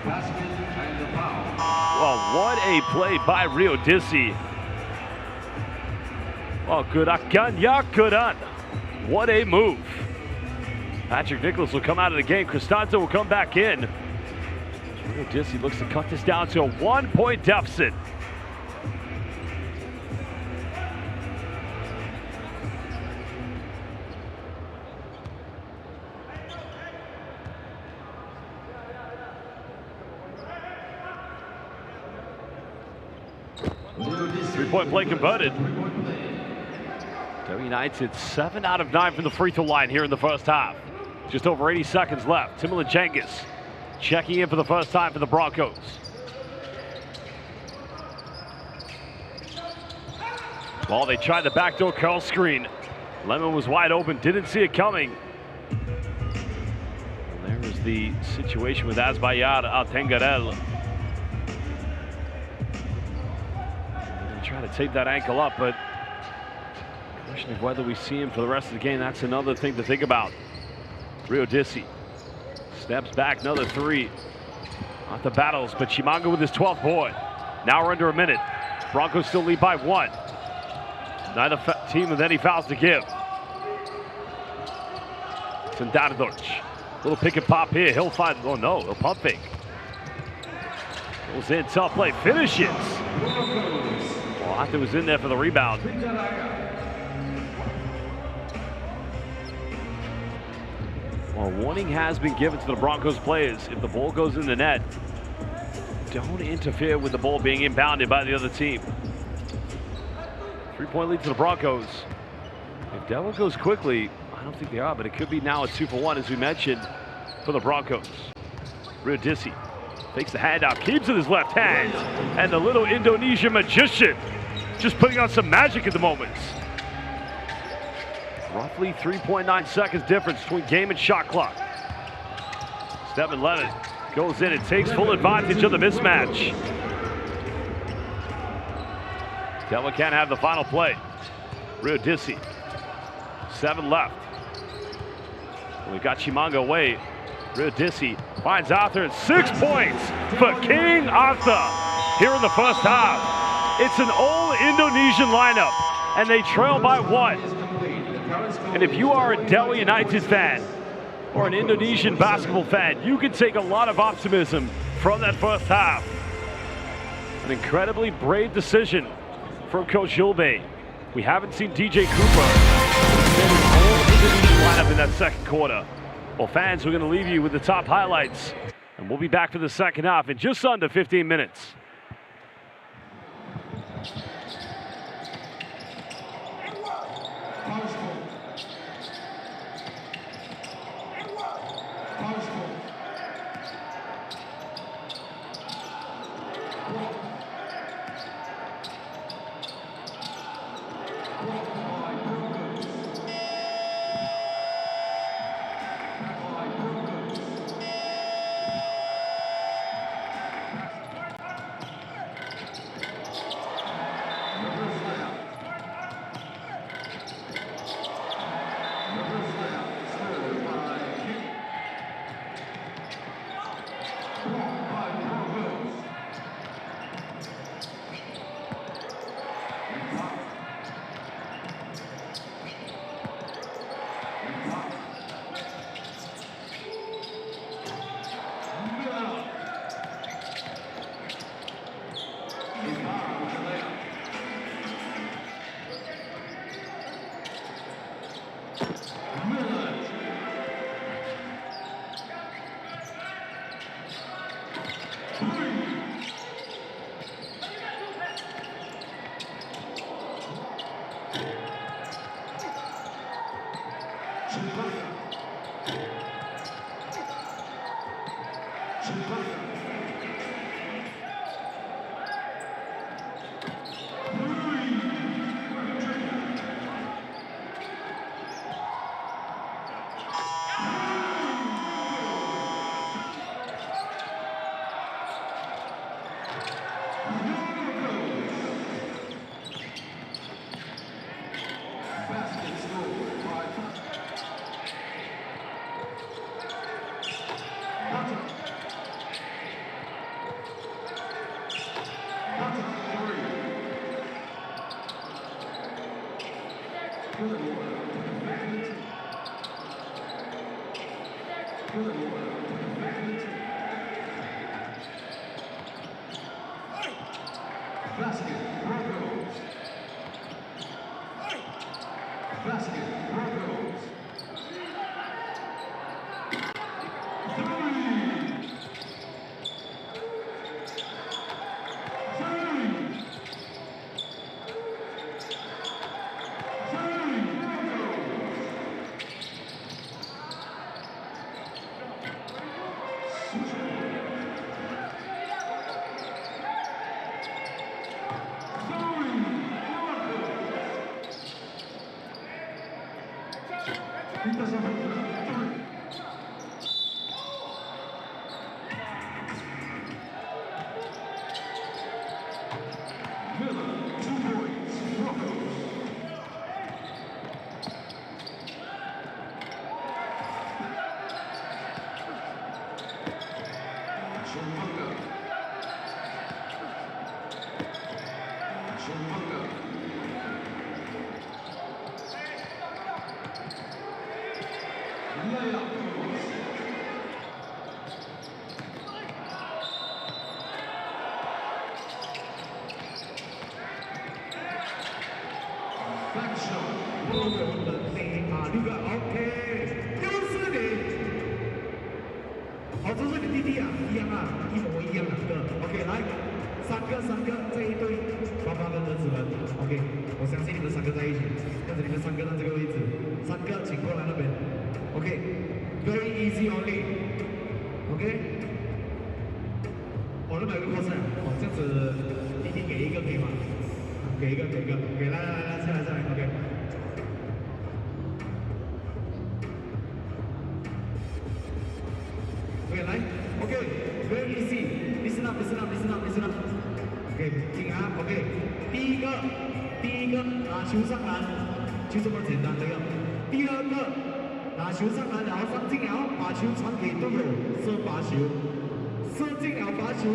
Well, what a play by Rio Dissi. Oh, good. What a move. Patrick Nicholas will come out of the game. Cristanzo will come back in. Rio Dissi looks to cut this down to a 1-point deficit. Three-point play converted. Dewa United 7 out of 9 from the free throw line here in the first half. Just over 80 seconds left. Timberland Chinggis checking in for the first time for the Broncos. Well, they tried the backdoor curl screen. Lemon was wide open, didn't see it coming. And there was the situation with Asbayar Altengarel. Try to tape that ankle up, but question of whether we see him for the rest of the game, that's another thing to think about. Rio Dissi steps back, another three. Not the battles, but Chimanga with his 12th board. Now we're under a minute. Broncos still lead by 1. Neither team with any fouls to give. Sandadorch. Little pick and pop here. He'll find, oh no, he'll pump fake. Goes in, tough play, finishes. Well, Arthur was in there for the rebound. Well, warning has been given to the Broncos players. If the ball goes in the net, don't interfere with the ball being inbounded by the other team. 3-point lead to the Broncos. If Dewa goes quickly, I don't think they are, but it could be now a 2-for-1, as we mentioned, for the Broncos. Rio Dissi takes the handout, keeps it in his left hand, and the little Indonesian magician just putting on some magic at the moment. Roughly 3.9 seconds difference between game and shot clock. Stephen Lennon goes in and takes full advantage of the mismatch. Dewa can't have the final play. Rio Dissi, 7 left. We got Chimanga away. Rio Dissi finds Arthur, and 6 points for King Arthur here in the first half. It's an old Indonesian lineup, and they trail by 1. And if you are a Dewa United fan or an Indonesian basketball fan, you can take a lot of optimism from that first half. An incredibly brave decision from Coach Gilbey. We haven't seen DJ Cooper get his whole Indonesian lineup in that second quarter. Well, fans, we're going to leave you with the top highlights, and we'll be back for the second half in just under 15 minutes. Basket, Broncos. Basket, Broncos. OK， 又是你。哦，这是你弟弟啊，一样啊，一模一样两个。OK， 来，三个这一对爸爸跟儿子们。OK， 我相信你们三个在一起，但是你们三个在这个位置，三个请过来那边。OK，very easy only。OK， 我那边有个 course 哦，这样子弟弟给一个可以吗？给一个，给来，下来 ，OK。来 ，OK，very easy，listen up。OK， 听啊 ，OK， 第一个拿球上篮，就这么简单这个。第二个拿球上篮，然后上进了，把球传给队友，射罚球，射进了罚球，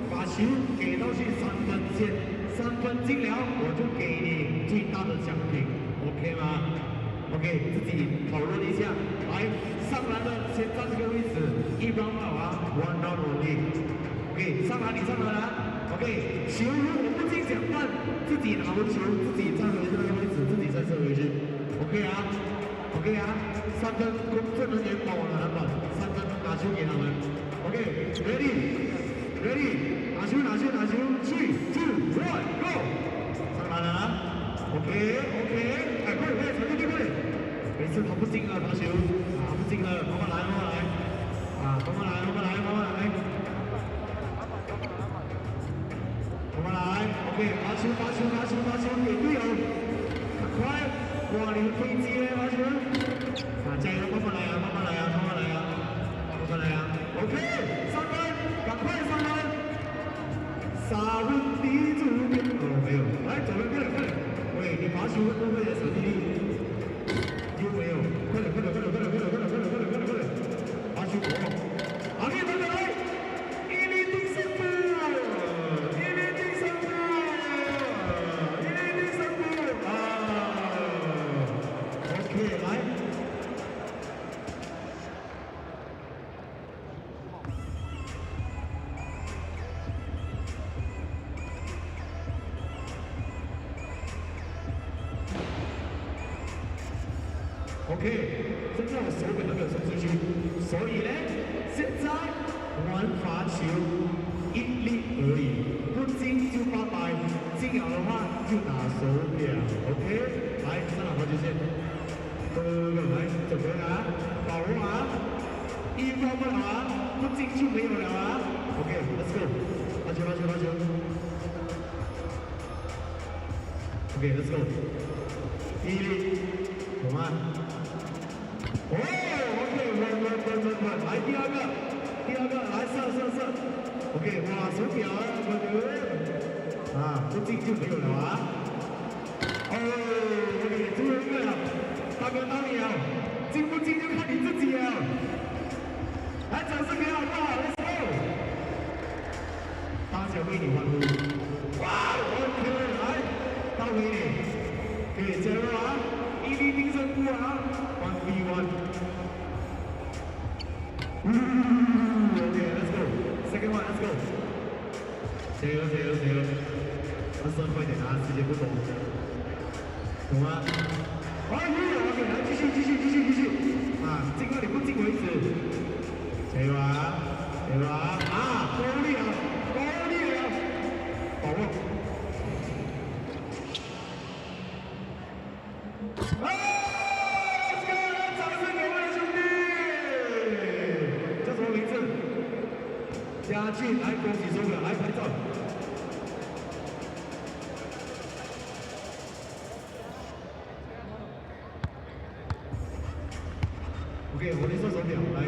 把球给到去3分线，3分进了，我就给你最大的奖品 ，OK 吗 ？OK， 自己讨论一下，来。上篮的先站这个位置，一帮跑啊 ，one not only。OK， 上篮你上篮啊 ，OK， 球如果不进抢分，自己拿回球，自己站回这个位置，自己再射回去 ，OK 啊 ，OK 啊，3分公正人员帮我拿篮板，3分拿球给他们 ，OK，ready， 拿球 ，3、2、1， go， 上篮了啊 ，OK， 哎，快点，传进去，快点，每次他不进了罚球。不进了，慢慢来，啊，慢慢来 ，OK， 罚球给队友，赶快，哇，你们飞机嘞，罚球，啊，加油，慢慢来啊 ，OK， 上篮，赶快上篮，3分地主边，哦，没有，来，左边，快点，喂，你罚球会不会小弟弟？又没有，快点，罚球过，阿力等等来，一粒定胜负啊 ，OK， 来。OK， 现在我手本都没有送出去，所以呢，现在玩罚球1粒而已，不进就拜拜，进了的话就拿手表 ，OK， 来，上篮罚球线，来，准备啊，把握啊，一分不好啊，不进就没有了啊 ，OK，let's go， 罚球 ，OK，let's go， 1粒，懂吗？哦 ，OK， 稳，来第二个，来射 ，OK， 哇，手表啊，稳，啊，不进就没有了啊。哦 ，OK， 最后一个了，大哥到你了，进不进就看你自己了。来，掌声给好不好 ？Let's go， 大家为你欢呼。哇 ，OK， 来，到回你，可以加油啊！ Okay, let's go. Second one, let's go. 加油加油加油！要算快点啊，时间不多。懂吗？哦，有 OK， 来继续啊，尽快点不进为止。加油啊！加油啊！啊，够力啊！够力啊！把握。啊！掌声给我的兄弟！叫什么名字？嘉俊，来恭喜手表，来拍照。OK， 我来做手表，来。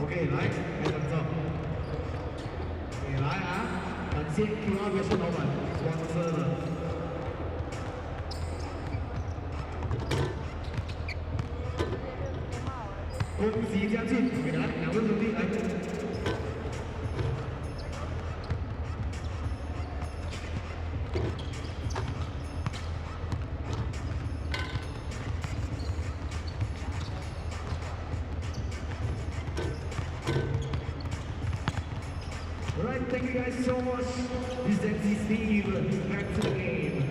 OK， 来，拍张照。OK， 来啊，感谢 QR 微信老板双车的。恭喜嘉俊，来，两位兄弟来。Alright, thank you guys so much. This is MC Steve. Back to the game.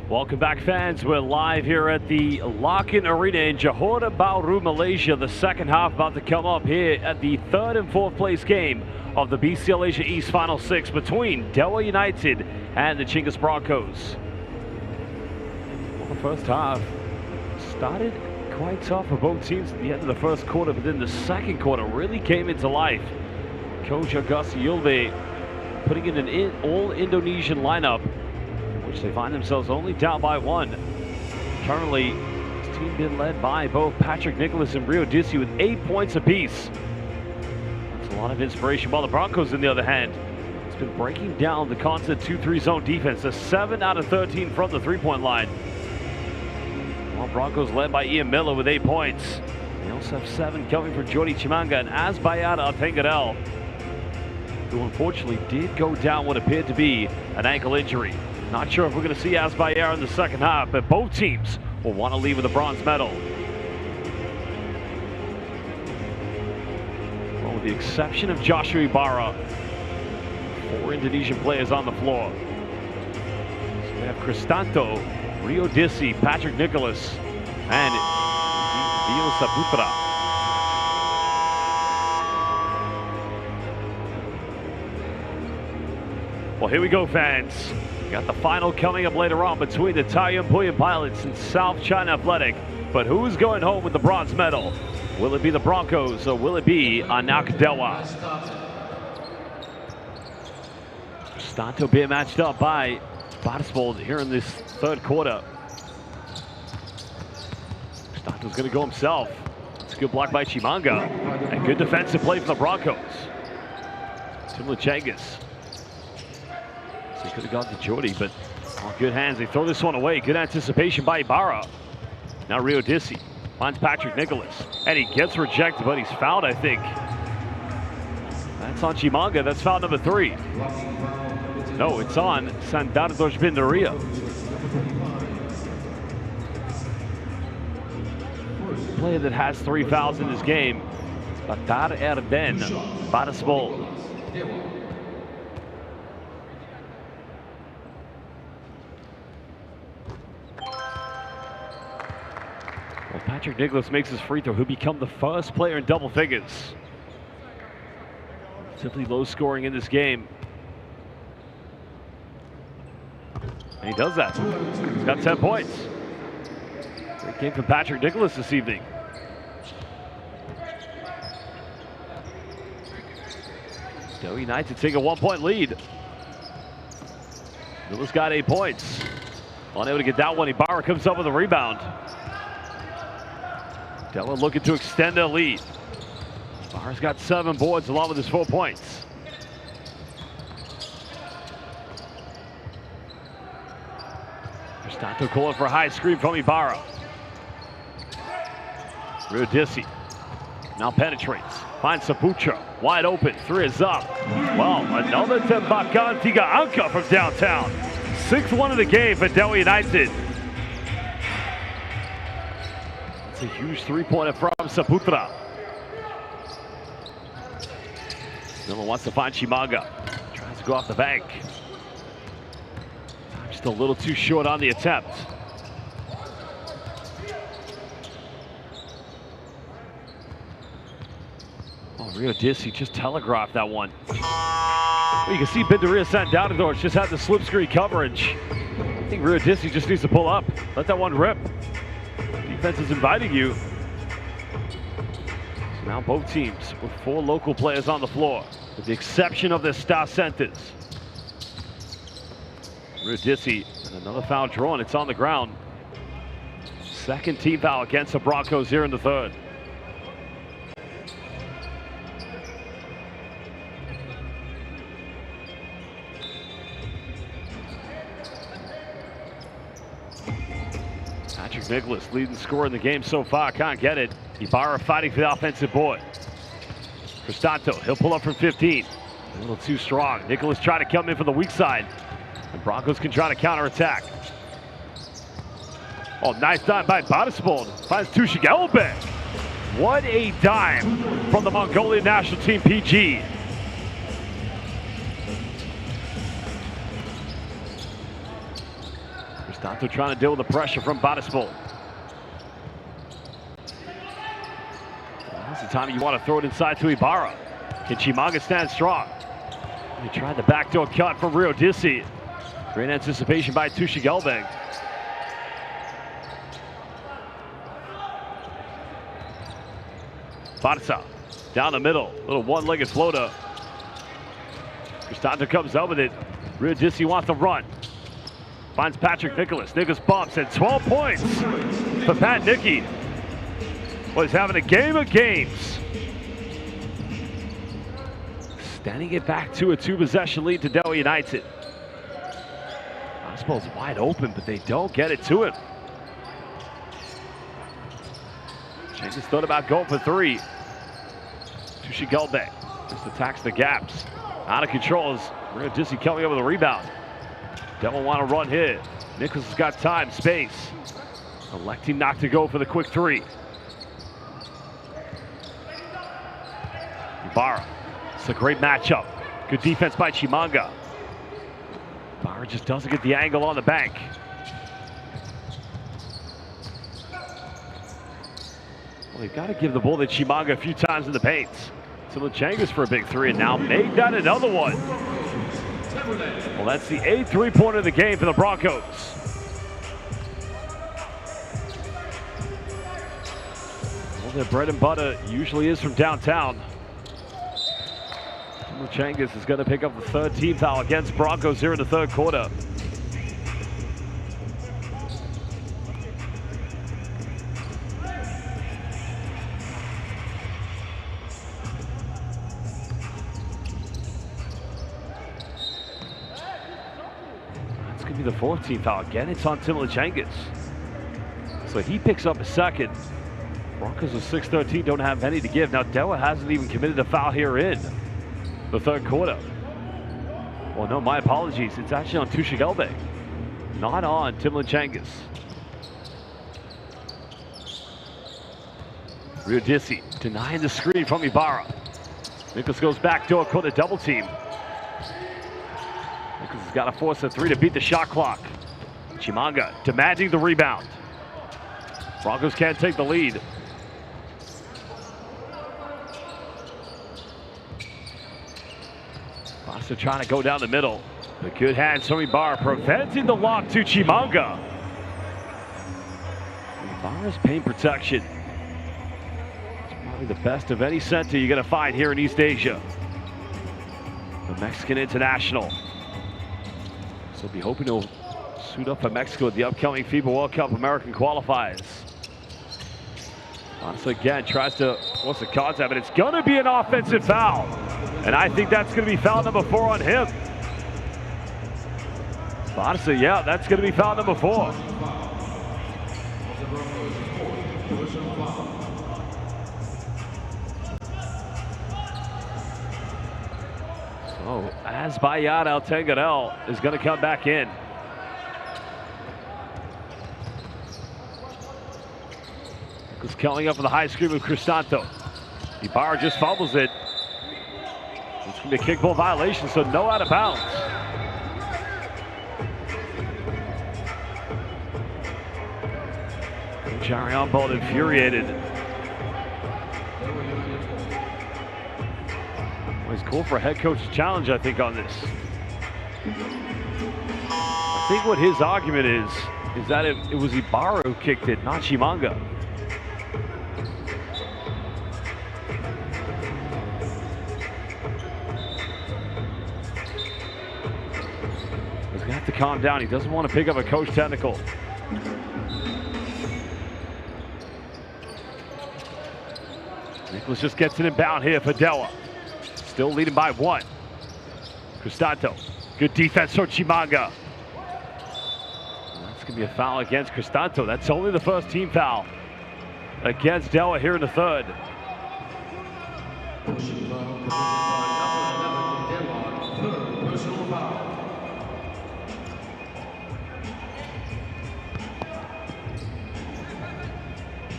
Welcome back, fans. We're live here at the Larkin Arena in Johor Bahru, Malaysia. The second half about to come up here at the third and fourth place game of the BCL Asia East Final Six between Dewa United and the Chinggis Broncos. Well, the first half started quite tough for both teams at the end of the first quarter, but then the second quarter really came into life. Coach Agus Yulbe putting in an all-Indonesian lineup, which they find themselves only down by one. Currently, this team been led by both Patrick Nicholas and Rio Dissi with 8 points apiece. That's a lot of inspiration. While the Broncos, on the other hand, has been breaking down the constant 2-3 zone defense. A 7 out of 13 from the three-point line. While Broncos led by Ian Miller with 8 points. They also have 7 coming from Jordi Chimanga and Azbayada Atengadel, who unfortunately did go down what appeared to be an ankle injury. Not sure if we're going to see Azbayada in the second half, but both teams will want to leave with a bronze medal. Well, with the exception of Joshua Ibarra, 4 Indonesian players on the floor. So we have Kristanto, Rio Dissi, Patrick Nicholas, and Dio Saputra. Well, here we go, fans. We got the final coming up later on between the Taoyuan Puyan Pilots and South China Athletic. But who's going home with the bronze medal? Will it be the Broncos or will it be Anak Dewa? Stanto being matched up by Barsbold here in this third quarter. Stanto's going to go himself. It's a good block by Chimanga. And good defensive play from the Broncos. Similar Chinggis. So he could have gone to Jordi, but on good hands. They throw this one away. Good anticipation by Ibarra. Now Rio Dissi finds Patrick Nicholas. And he gets rejected, but he's fouled, I think. That's on Chimanga. That's foul number 3. No, it's on Sandardos Bindaria. Player that has 3 fouls in this game. Batar Erden Barisbol. Well, Patrick Nicholas makes his free throw. He'll become the first player in double figures. Simply low scoring in this game. And he does that. He's got 10 points. Great game from Patrick Nicholas this evening. Dewa United take a 1-point lead. Nicholas got 8 points. Unable to get that one. Ibarra comes up with a rebound. Dewa looking to extend their lead. Ibarra's got 7 boards along with his 4 points. Kristanto calling for a high screen from Ibarra. Rio Dissi now penetrates. Finds Saputra. Wide open. 3 is up. Well, another tembakan tiga angka from downtown. 6th one of the game for Dewa United. It's a huge 3-pointer from Saputra. Miller wants to find Chimanga. Tries to go off the bank. Just a little too short on the attempt. Oh, Rio Dissi just telegraphed that one. Well, you can see Bindaria Sandardos just had the slip screen coverage. I think Rio Dissi just needs to pull up. Let that one rip. Defense is inviting you. So now both teams with 4 local players on the floor, with the exception of their star centers. Rio Dissi, and another foul drawn. It's on the ground. 2nd team foul against the Broncos here in the 3rd. Patrick Nicholas leading scorer in the game so far. Can't get it. Ibarra fighting for the offensive board. Kristanto, he'll pull up from 15. A little too strong. Nicholas trying to come in from the weak side. And Broncos can try to counterattack. Oh, nice dime by Barisbold. Finds Tushik Elbe. What a dime from the Mongolian national team PG. Cristanto trying to deal with the pressure from Batispol. That's the time you want to throw it inside to Ibarra. Can Chimanga stand strong? He tried the backdoor cut from Rio Dissi. Great anticipation by Tushi Gelbeng. Barca down the middle, little one-legged floater. Cristanto comes up with it. Rio Dissi wants to run. Finds Patrick Nicholas. Nicholas bumps and 12 points for Pat Nicky. Well, he's having a game of games. Standing it back to a two-possession lead to Dewa United. Batispol's wide open, but they don't get it to him. Chinggis thought about going for three. Tushi Gelbeng just attacks the gaps. Out of control is Rio Dissi coming up with a rebound. Dewa want to run here. Nicholas has got time, space. Electing not to go for the quick three. Ibarra. It's a great matchup. Good defense by Chimanga. Ibarra just doesn't get the angle on the bank. Well, they've got to give the ball to Chimanga a few times in the paint. Chinggis for a big three, and now made that another one. Well, that's the 8th three-pointer of the game for the Broncos. Well, their bread and butter usually is from downtown. Chinggis is going to pick up the third team foul against Broncos here in the third quarter. The 4th team foul. Again, it's on Chinggis. So he picks up a second. Broncos with 6:13 don't have any to give. Now Dewa hasn't even committed a foul here in the third quarter. Well, no, my apologies. It's actually on Tushi Gelbeng, not on Chinggis. Rio Dissi denying the screen from Ibarra. Nicholas goes back door, caught a double team. Nicholas has got to force a three to beat the shot clock. Chimanga demanding the rebound. Broncos can't take the lead. Basta trying to go down the middle. The good hands from Ibarra preventing the lock to Chimanga. Ibarra's paint protection. It's probably the best of any center you're going to find here in East Asia. The Mexican international. So be hoping to suit up for Mexico at the upcoming FIBA World Cup American qualifiers. Once again, tries to force a contact, but it's going to be an offensive foul. And I think that's going to be foul number 4 on him. Honestly, yeah, that's going to be foul number 4. So, Azbayat Altengarel is going to come back in. Nicholas coming up with a high screen with Cristanto. Ibarra just fumbles it. It's going to be a kickball violation, so no out of bounds. Jerry on ball, infuriated. Well, he's cool for a head coach's challenge, I think, on this. I think what his argument is that it was Ibarra who kicked it, not Chimanga. He's gonna have to calm down. He doesn't want to pick up a coach technical. Nicholas just gets it inbound here for Dewa. Still leading by 1. Cristanto. Good defense from Chimanga. That's going to be a foul against Cristanto. That's only the first team foul against Dewa here in the third.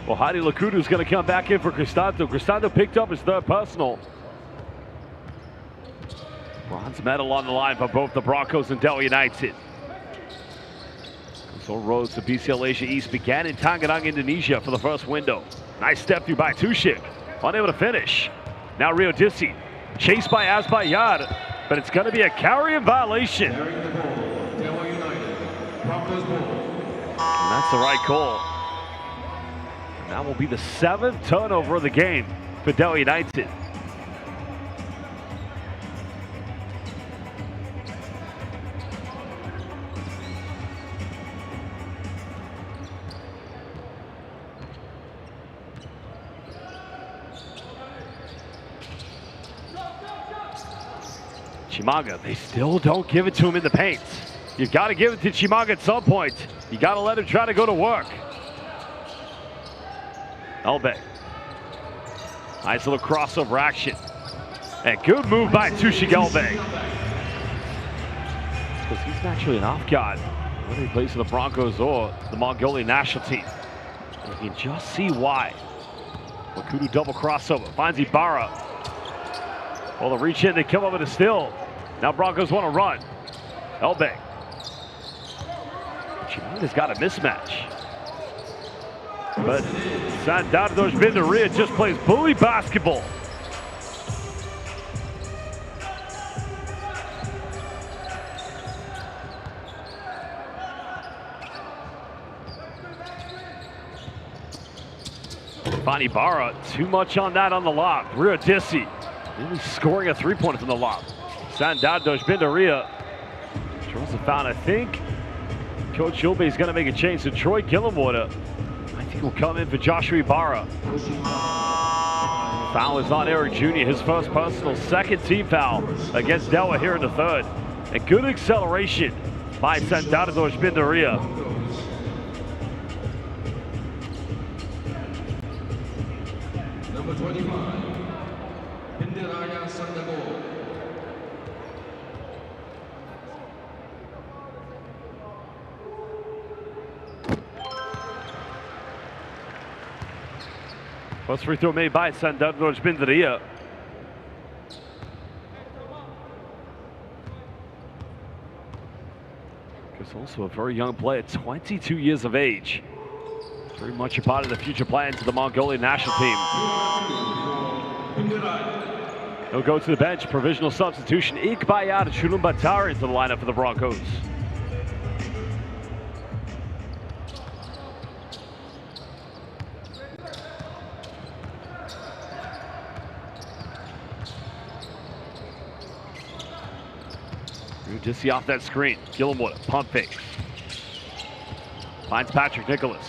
Well, Heidi Lakudu is going to come back in for Cristanto. Cristanto picked up his third personal. Bronze medal on the line for both the Broncos and Dewa United. So roads to BCL Asia East began in Tangerang, Indonesia for the first window. Nice step through by Tushik. Unable to finish. Now Rio Dissi. Chased by Azbayar. But it's going to be a carry in violation. And that's the right call. And that will be the 7th turnover of the game for Dewa United. Chimaga, they still don't give it to him in the paint. You've got to give it to Chimaga at some point. You got to let him try to go to work. Elbe. Nice little crossover action. And good move by Tushik Elbe. Because he's naturally an off guard, whether he plays for the Broncos or the Mongolian national team. And you can just see why. Makudu double crossover, finds Ibarra. Well, the reach in, they come up with a steal. Now Broncos want to run. Elbe. Chimaga's got a mismatch. But Sandados Bindaria just plays bully basketball. Fani Barra, too much on that on the lob. Rio Dissi really scoring a three-pointer from the lob. Sandados Bindaria draws the foul. I think Coach Ilbe is going to make a change. So Troy Gillenwater, I think, will come in for Joshua Ibarra. Foul is on Eric Jr., his first personal, second team foul against Dewa here in the third. And good acceleration by Sandados Bindaria. Number 25, Bindaraya Sandago. First free throw made by Sandados Bindaria. He's also a very young player, 22 years of age. Very much a part of the future plans of the Mongolian national team. He'll go to the bench. Provisional substitution. Ikbayat Chulumbatari into the lineup for the Broncos. Dissi off that screen. Gillenwater, pump fake. Finds Patrick Nicholas.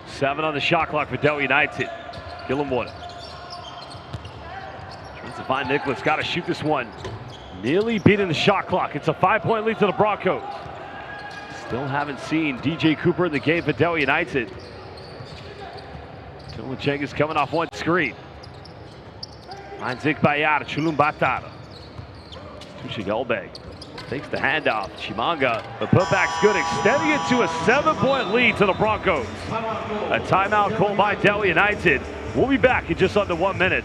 7 on the shot clock for Dewa United. Gillenwater. Tries to find Nicholas. Got to shoot this one. Nearly beating the shot clock. It's a 5-point lead to the Broncos. Still haven't seen DJ Cooper in the game for Dewa United. Dylan Chinggis coming off one screen. Finds Ikbayat Chulumbatara. Tushik Elbe takes the handoff. Chimaga, the putback's good, extending it to a 7-point lead to the Broncos. A timeout called by Dewa United. We'll be back in just under 1 minute.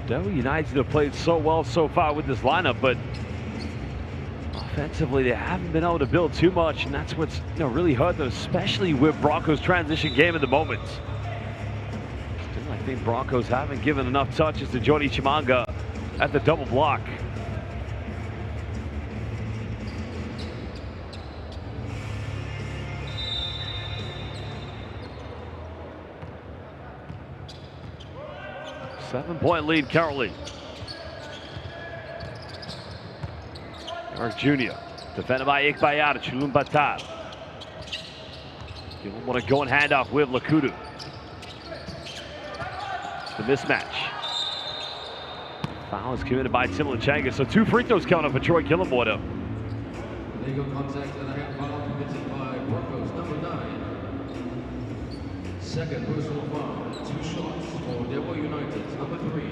Dewa United have played so well so far with this lineup, but offensively they haven't been able to build too much, and that's what's really hurt them, especially with Broncos' transition game at the moment. Still, I think Broncos haven't given enough touches to Jody Chimanga at the double block. Seven-point lead currently. Eric Jr. defended by Ikbayar, Chulun Batar. You want to go and hand off with Lakudu. The mismatch. Foul is committed by Tim Chinggis. So 2 free throws coming up for Troy Gillenwater. Legal contact and a hand foul committed by Broncos number 9. Second personal foul, 2 shots for Dewa United. Number 3,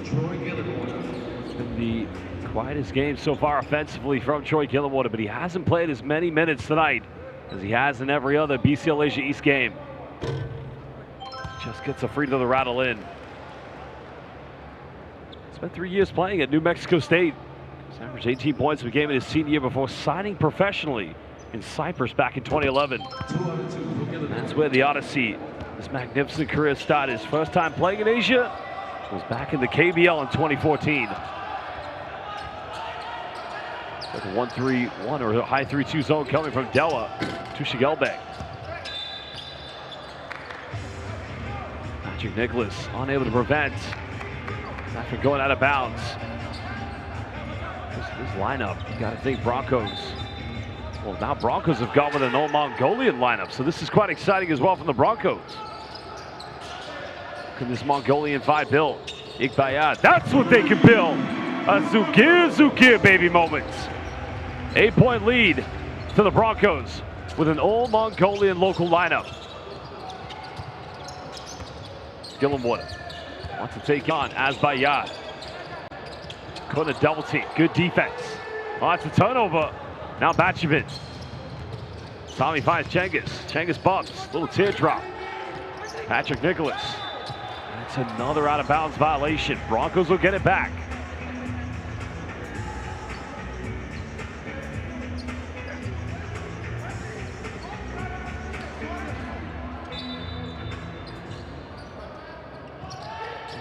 Troy Gillenwater. It's been the quietest game so far offensively from Troy Gillenwater, but he hasn't played as many minutes tonight as he has in every other BCL Asia East game. Just gets a free throw to rattle in. Spent 3 years playing at New Mexico State. He's averaged 18 points per game in his senior year before signing professionally in Cyprus back in 2011. That's where the Odyssey, this magnificent career started. His first time playing in Asia was back in the KBL in 2014. Like a 1-3-1 or a high 3-2 zone coming from Dewa to Shigelbek. Patrick Nicholas unable to prevent after going out of bounds. This lineup, you got to think Broncos. Well, now Broncos have gone with an old Mongolian lineup, so this is quite exciting as well from the Broncos. Look at this Mongolian 5 build. Ikbayat, that's what they can build. A Zukir baby moments. 8-point lead to the Broncos with an old Mongolian local lineup. Gillenwater wants to take on Azbayat. Couldn't a double team. Good defense. Oh, it's a turnover. Now Batchavin. Tommy finds Chinggis. Chinggis bumps. Little teardrop. Patrick Nicholas. That's another out of bounds violation. Broncos will get it back.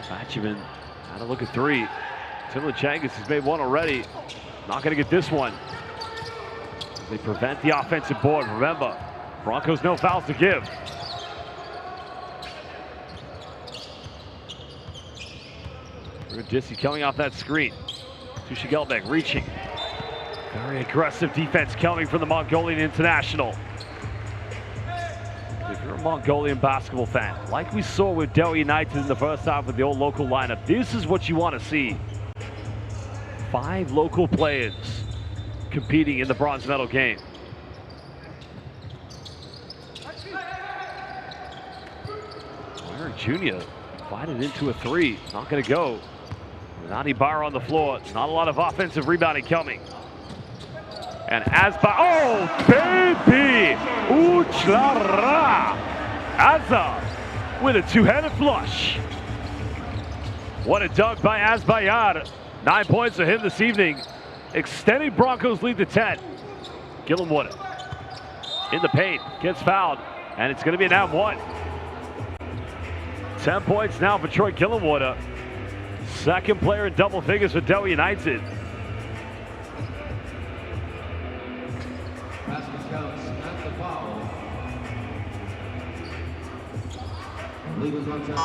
Batchavin had a look at 3. Tim Chinggis has made 1 already. Not going to get this one. They prevent the offensive board. Remember, Broncos no fouls to give. Rudissi coming off that screen. To Shigelbek reaching. Very aggressive defense coming from the Mongolian international. If you're a Mongolian basketball fan, like we saw with Dewa United in the first half with the old local lineup, this is what you want to see. 5 local players competing in the bronze medal game. Eric Jr. invited into a 3. Not going to go. Nani Barr on the floor. Not a lot of offensive rebounding coming. And oh, baby! Uchlara! Azza with a 2-handed flush. What a dunk by Azbayar. 9 points for him this evening. Extending Broncos lead to 10. Gillenwater in the paint. Gets fouled. And it's going to be an and 1. 10 points now for Troy Gillenwater. Second player in double figures for Dewa United. Basket counts at the foul. Legal contact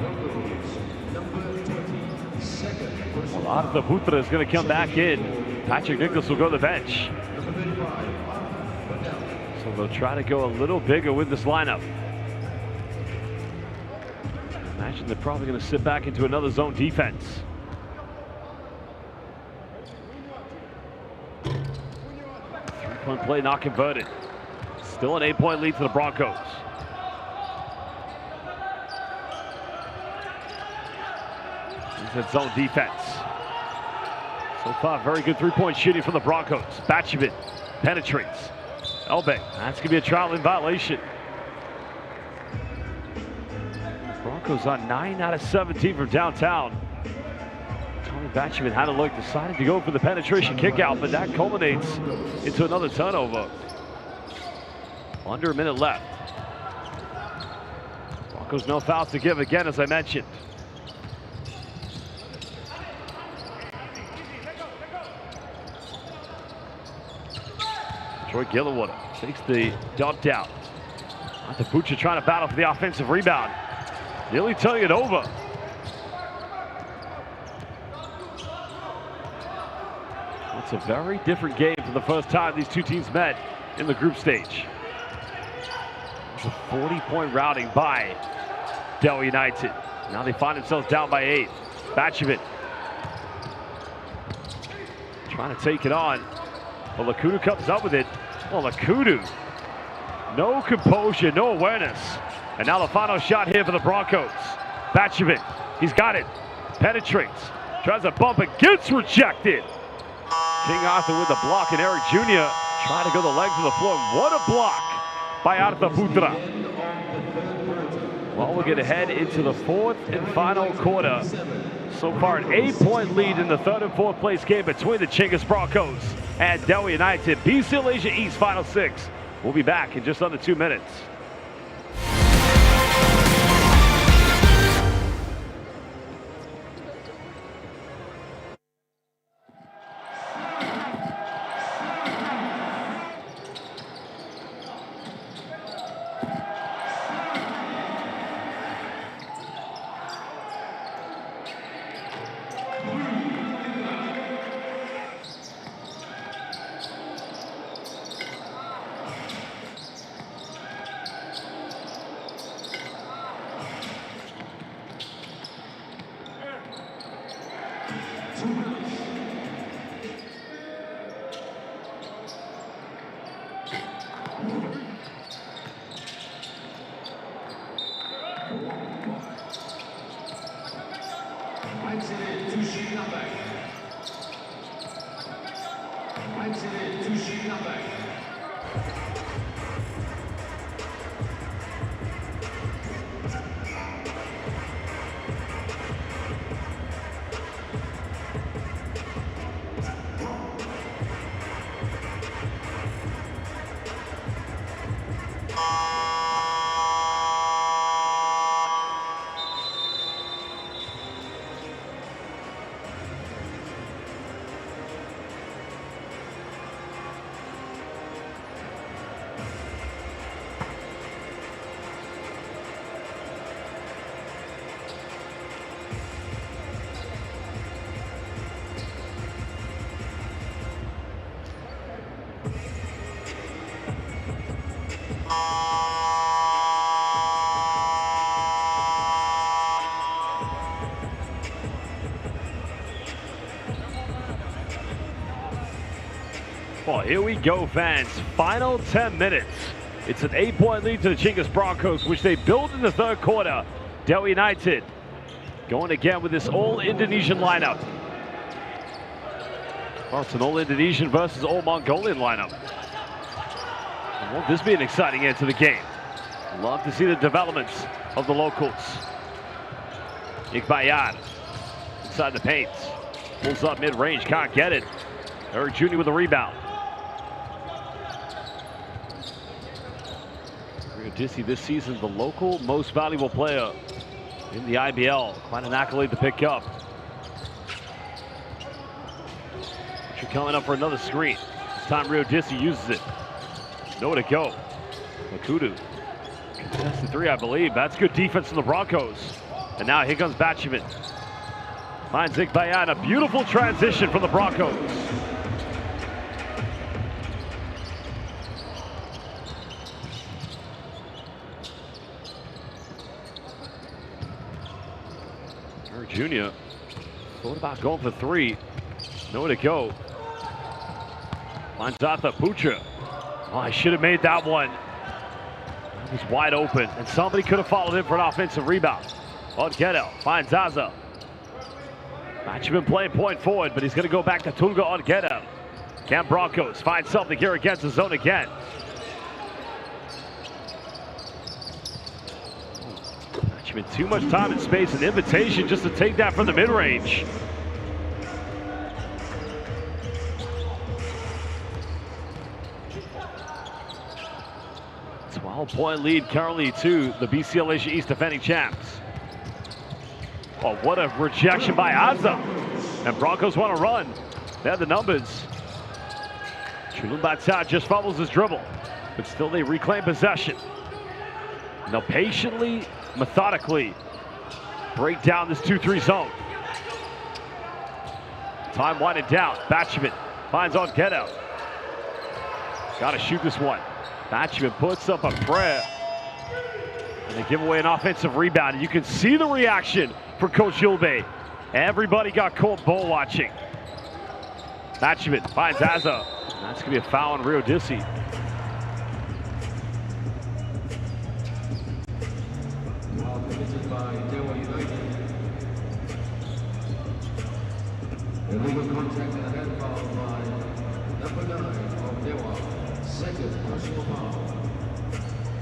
Broncos number 20. Second. Well, Arthur Putra is going to come back in. Patrick Nicholas will go to the bench. Number 35. So they'll try to go a little bigger with this lineup. Imagine they're probably going to sit back into another zone defense. Three-point play not converted. Still an 8-point lead for the Broncos. That zone defense. So far, very good three-point shooting from the Broncos. Batchavin penetrates. Elbeck, that's going to be a traveling violation. Broncos on 9 out of 17 from downtown. Tommy Batchavin had a look, decided to go for the penetration kick out, but that culminates into another turnover. Under a minute left. Broncos no fouls to give again, as I mentioned. Troy Gilliwater takes the dump down. The Butcher trying to battle for the offensive rebound. Nearly turning it over. It's a very different game from the first time these two teams met in the group stage. It's a 40-point routing by Dewa United. Now they find themselves down by 8. Batchavin trying to take it on. Well, Lakudu comes up with it. Well, Lakudu, no composure, no awareness. And now the final shot here for the Broncos. Batchavin, he's got it. Penetrates, tries to bump it, gets rejected. King Arthur with the block, and Eric Jr. trying to go the legs of the floor. What a block by Arthur Putra. Well, we're going to head into the fourth and final quarter. So far, an 8-point lead in the third and fourth place game between the Chinggis Broncos and Dewa United. BCL Asia East Final 6. We'll be back in just under 2 minutes. Well, here we go, fans. Final 10 minutes. It's an 8-point lead to the Chinggis Broncos, which they built in the third quarter. Dewa United going again with this all-Indonesian lineup. Well, it's an all-Indonesian versus all-Mongolian lineup. And won't this be an exciting end to the game? Love to see the developments of the locals. Iqbayar inside the paint. Pulls up mid-range, can't get it. Eric Jr. with the rebound. Dissy this season, the local most valuable player in the IBL. Quite an accolade to pick up. You're coming up for another screen. This time Rio Dissy uses it. Nowhere to go. Lakudu. Contested 3, I believe. That's good defense from the Broncos. And now here comes Batchavin. Finds Iqbayar. A beautiful transition from the Broncos. Jr. thought about going for 3. Nowhere to go. Finds Arthur Putra. Oh, I should have made that one. He was wide open, and somebody could have followed him for an offensive rebound. Odgedel finds Zaza. Batchavin playing point forward, but he's going to go back to Tunga Odgedel. Can Broncos find something here against the zone again? Too much time and space, an invitation just to take that from the mid-range. 12-point lead currently to the BCL Asia East defending champs. Oh, what a rejection by Azza. And Broncos want to run. They have the numbers. Chulun Bata just fumbles his dribble, but still they reclaim possession. Now patiently, methodically break down this 2-3 zone. Time winding down. Batchman finds on get out. Got to shoot this one. Batchman puts up a prayer. And they give away an offensive rebound. And you can see the reaction for Coach Yulbe. Everybody got caught ball watching. Batchman finds Azza. That's going to be a foul on Rio Dissi. Illegal contact and a hand foul by number 9 of Dewa. Second personal foul.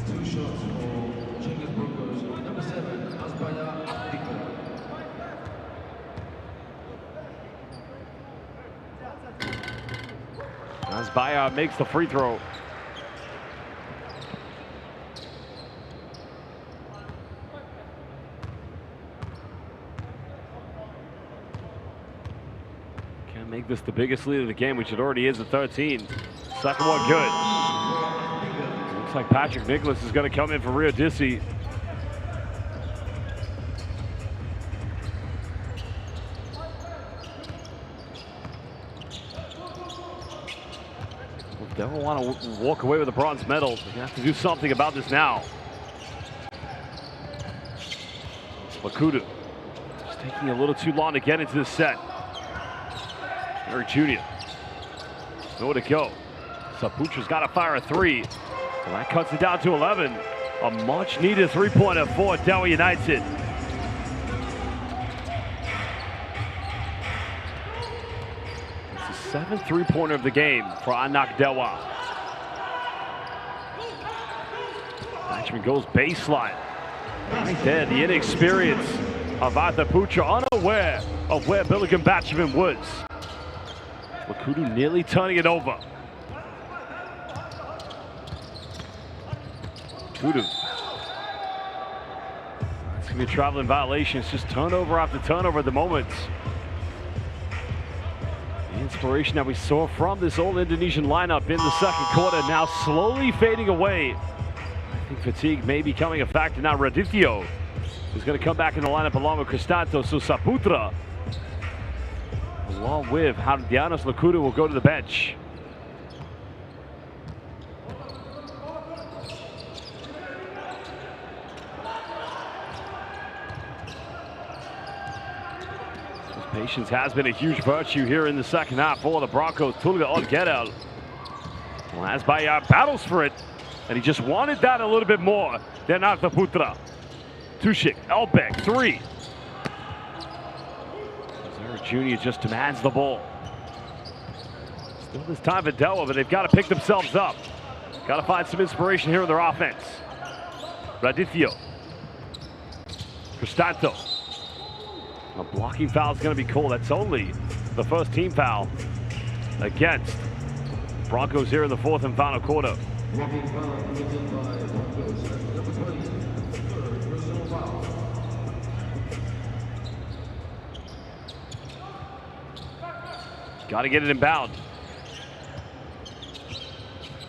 2 shots for Chinggis Broncos. Number 7, Asbaya Abdika. Asbaya makes the free throw. Can't make this the biggest lead of the game, which it already is at 13. Second one good. Looks like Patrick Nicholas is going to come in for Rio Dissi. Dewa want to walk away with a bronze medal. They have to do something about this now. Lakudu just taking a little too long to get into the set. Eric Jr. Nowhere to go. Saputra's got to fire a 3. Well, that cuts it down to 11. A much needed 3-pointer for Dewa United. It's the 7th 3-pointer of the game for Anak Dewa. Batchman goes baseline. Right there, the inexperience of Arthur Putra, unaware of where Billigan Batchman was. Lakudu nearly turning it over. Kudu. It's going to be a traveling violation. It's just turnover after turnover at the moment. The inspiration that we saw from this old Indonesian lineup in the second quarter now slowly fading away. I think fatigue may be becoming a factor now. Radithio is going to come back in the lineup along with Cristanto. So Saputra, along with Hardianos Lakudu, will go to the bench. Patience has been a huge virtue here in the second half for the Broncos. Tulga on get out. Well, Asbaya battles for it, and he just wanted that a little bit more than Arthur Putra. Tushik, Elbeck, 3. Jr. just demands the ball. Still this time for Dewa, but they've got to pick themselves up. Got to find some inspiration here in their offense. Radithio. Cristanto. A blocking foul is going to be called. That's only the first team foul against Broncos here in the 4th and final quarter. Got to get it inbound.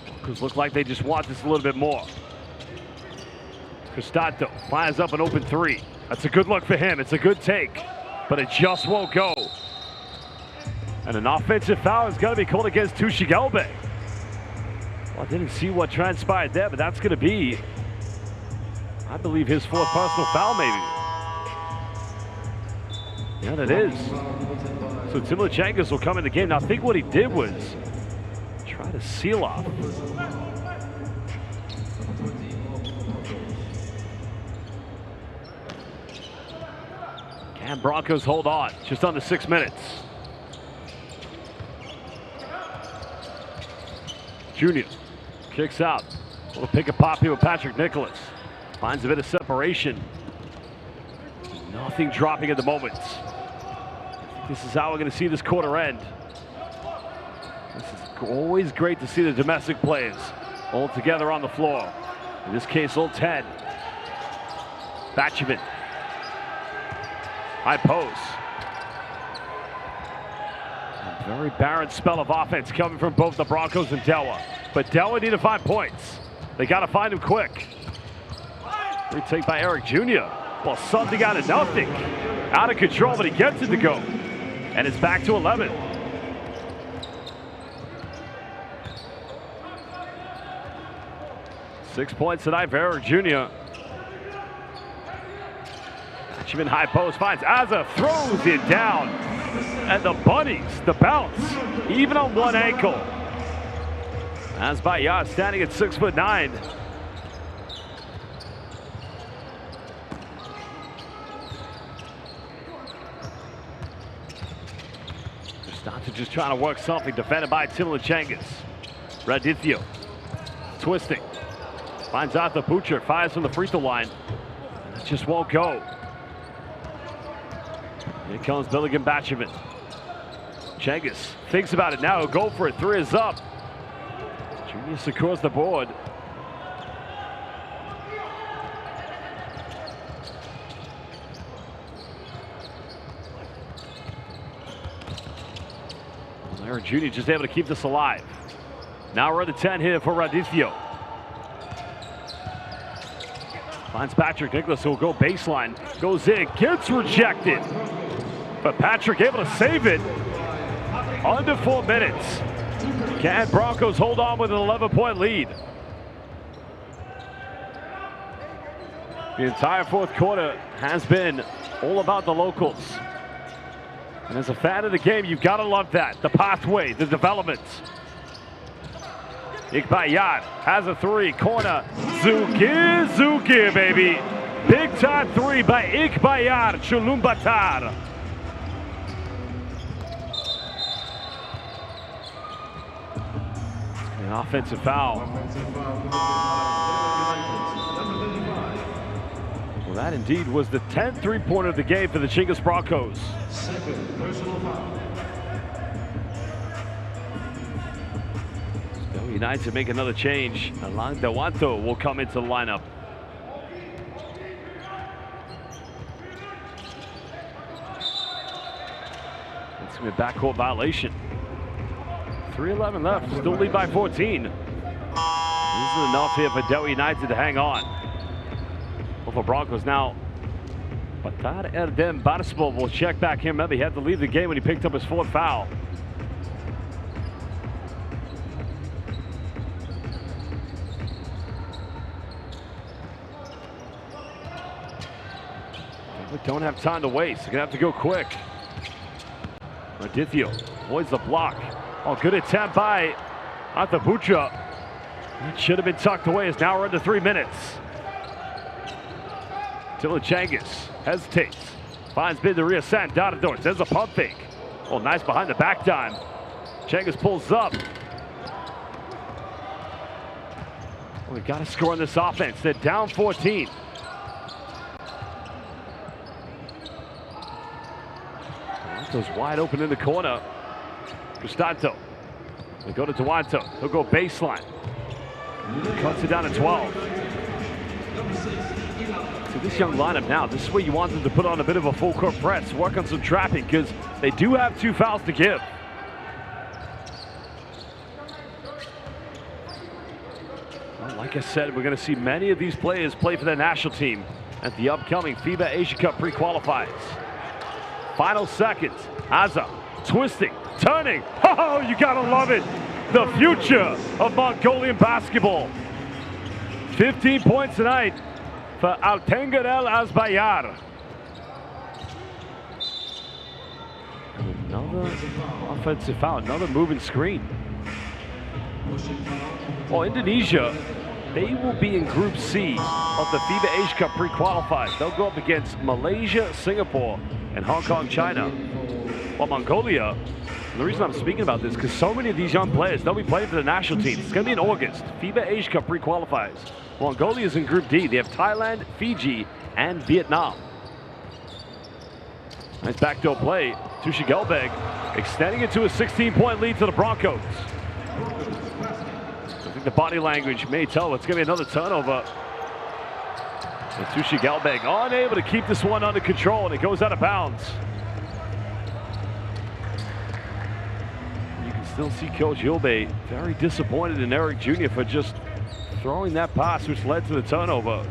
Broncos look like they just want this a little bit more. Cristanto fires up an open 3. That's a good look for him. It's a good take, but it just won't go. And an offensive foul is going to be called against Tushik Elbe. Well, I didn't see what transpired there, but that's going to be, I believe, his 4th personal foul, maybe. Yeah, that is. So Timur Chinggis will come in the game. Now, I think what he did was try to seal off. And Broncos hold on, just under 6 minutes. Junior kicks out. A little pick and pop here with Patrick Nicholas. Finds a bit of separation. Nothing dropping at the moment. This is how we're going to see this quarter end. This is always great to see the domestic players all together on the floor. In this case, all 10. Batchevin. High post. A very barren spell of offense coming from both the Broncos and Dewa. But Dewa need to find points. They got to find him quick. Retake by Eric Jr. Well, something out of nothing. Out of control, but he gets it to go. And it's back to 11. Six points tonight for Eric Jr. Batchevin high post finds Azza, throws it down. And the bunnies, the bounce, even on one ankle. Azbayar standing at 6'9". Stanta just trying to work something, defended by Chinggis. Radithio twisting. Finds out the Butcher, fires from the free throw line. It just won't go. Here comes Billigan Batchevin. Chinggis thinks about it now. He'll go for it. Three is up. Junior secures the board. Eric Jr. just able to keep this alive. Now we're at the 10 here for Radithio. Finds Patrick Nicholas, who will go baseline. Goes in, gets rejected. But Patrick able to save it. Under 4 minutes. Can Broncos hold on with an 11-point lead? The entire fourth quarter has been all about the locals. And as a fan of the game, you've got to love that. The pathway, the developments. Ikbayat has a three, corner. Zuki, baby. Big time three by Ikbayat Chulumbatar. An offensive foul. Well, that indeed was the 10th three-pointer of the game for the Chinggis Broncos. Second personal foul. United to make another change. Alang Dewanto will come into the lineup. It's going to be a backcourt violation. 3:11 left, still lead by 14. This is enough here for Dewa United to hang on. Well, for Broncos now, Batar Erdem Barspol will check back in. Remember, he had to leave the game when he picked up his fourth foul. We don't have time to waste. They're going to have to go quick. Radithio avoids the block. Oh, good attempt by Atabucha. It should have been tucked away. It's now under 3 minutes. Chinggis hesitates. Finds bid to reascend. Down there's a pump fake. Oh, nice behind the back dime. Chinggis pulls up. Well, we got to score on this offense. They're down 14. Toronto's wide open in the corner. Gustanto. They go to Toronto. He'll go baseline. Cuts it down to 12. So this young lineup now, this is where you want them to put on a bit of a full court press, work on some trapping, because they do have 2 fouls to give. Well, like I said, we're going to see many of these players play for their national team at the upcoming FIBA Asia Cup pre-qualifiers. Final seconds. Azza twisting, turning. Oh, you gotta love it. The future of Mongolian basketball. 15 points tonight for Altengarel Azbayar. Another offensive foul, another moving screen. Well, Indonesia, they will be in Group C of the FIBA Asia Cup pre-qualifiers. They'll go up against Malaysia, Singapore, and Hong Kong, China. Well, Mongolia, and the reason I'm speaking about this, because so many of these young players, they'll be playing for the national teams. It's going to be in August, FIBA Asia Cup pre-qualifiers. Mongolia is in Group D. They have Thailand, Fiji, and Vietnam. Nice backdoor play. Tushy Gelbeg extending it to a 16-point lead to the Broncos. think the body language may tell it's going to be another turnover. And Tushi Galbeg unable to keep this one under control, and it goes out of bounds. You can still see Coach Hilbe very disappointed in Eric Jr. for just throwing that pass, which led to the turnover.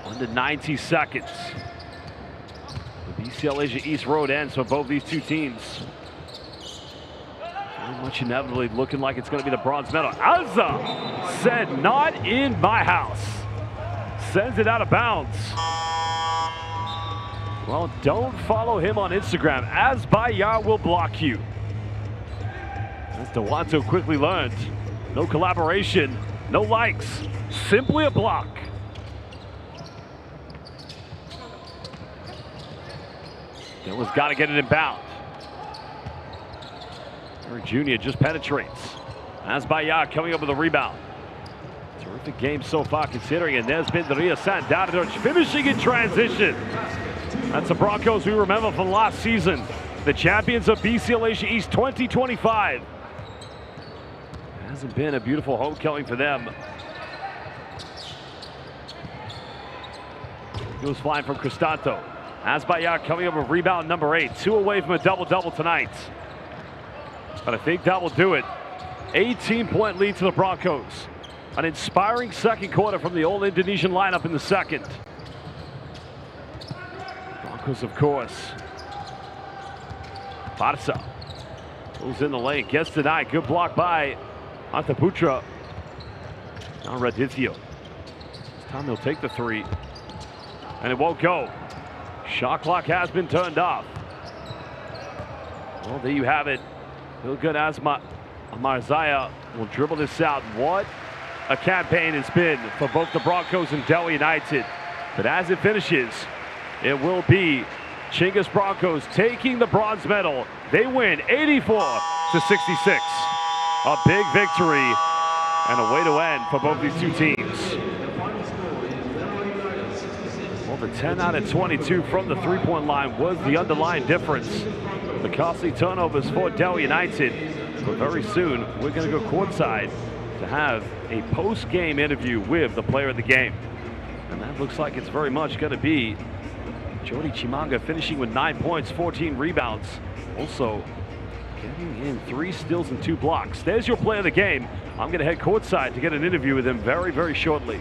Under 90 seconds. The BCL Asia East road ends for both these two teams. Very much inevitably looking like it's going to be the bronze medal. Azza said, "Not in my house." Sends it out of bounds. Well, don't follow him on Instagram, as Bayar will block you. As Dewanto quickly learned, no collaboration, no likes, simply a block. Dewa's got to get it inbound. Eric Jr. just penetrates. As Bayar coming up with a rebound. Terrific game so far considering, and there's been Ria Sandardoch finishing in transition. That's the Broncos we remember from last season, the champions of BCL Asia East 2025. Hasn't been a beautiful homecoming for them. Goes flying from Cristanto. As Bayar coming up with rebound number 8, 2 away from a double-double tonight. But I think that will do it. 18-point lead to the Broncos. An inspiring second quarter from the old Indonesian lineup in the second. Broncos, of course. Barca goes in the lane, gets denied. Good block by Antaputra. Now Radityo. This time he'll take the 3. And it won't go. Shot clock has been turned off. Well, there you have it. Hilgun Amarzaya will dribble this out. What a campaign it's been for both the Broncos and Dewa United. But as it finishes, it will be Chinggis Broncos taking the bronze medal. They win 84-66. A big victory and a way to end for both these two teams. Well, the 10 out of 22 from the three-point line was the underlying difference. The costly turnovers for Dewa United. But very soon, we're going to go courtside to have a post-game interview with the player of the game. And that looks like it's very much going to be Jody Chimanga, finishing with 9 points, 14 rebounds. Also getting in 3 steals and 2 blocks. There's your player of the game. I'm going to head courtside to get an interview with him very, very shortly.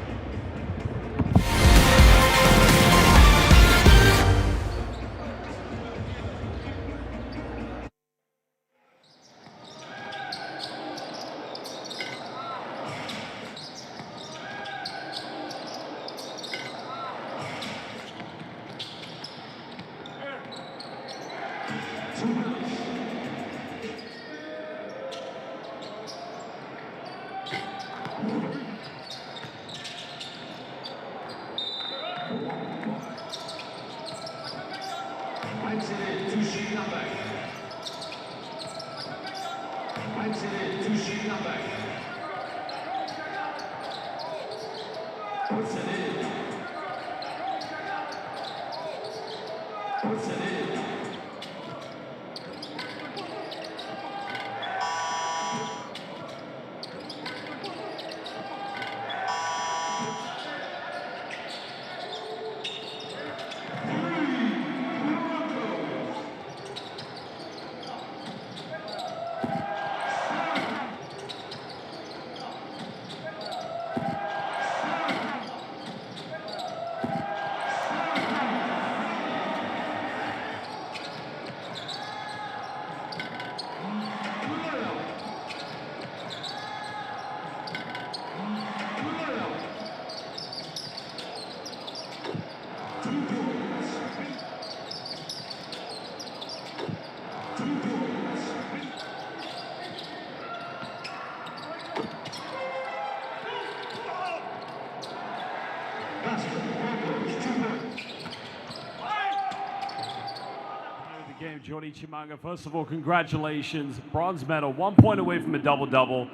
Jody Chimanga, first of all, congratulations. Bronze medal, 1 point away from a double-double.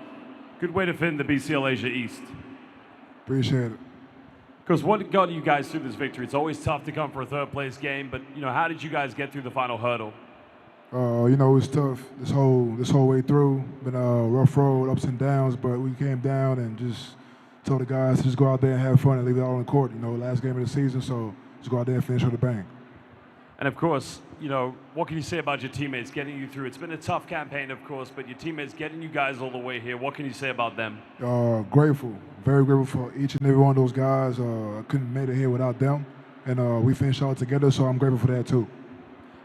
Good way to finish the BCL Asia East. Appreciate it. Because what got you guys through this victory? It's always tough to come for a third place game, but how did you guys get through the final hurdle? It was tough this whole way through. Been a rough road, ups and downs, but we came down and just told the guys to just go out there and have fun and leave it all on the court. Last game of the season, so just go out there and finish with a bang. And of course, what can you say about your teammates getting you through? It's been a tough campaign, of course, but your teammates getting you guys all the way here. What can you say about them? Grateful, very grateful for each and every one of those guys. I couldn't have made it here without them, and we finished all together, so I'm grateful for that too.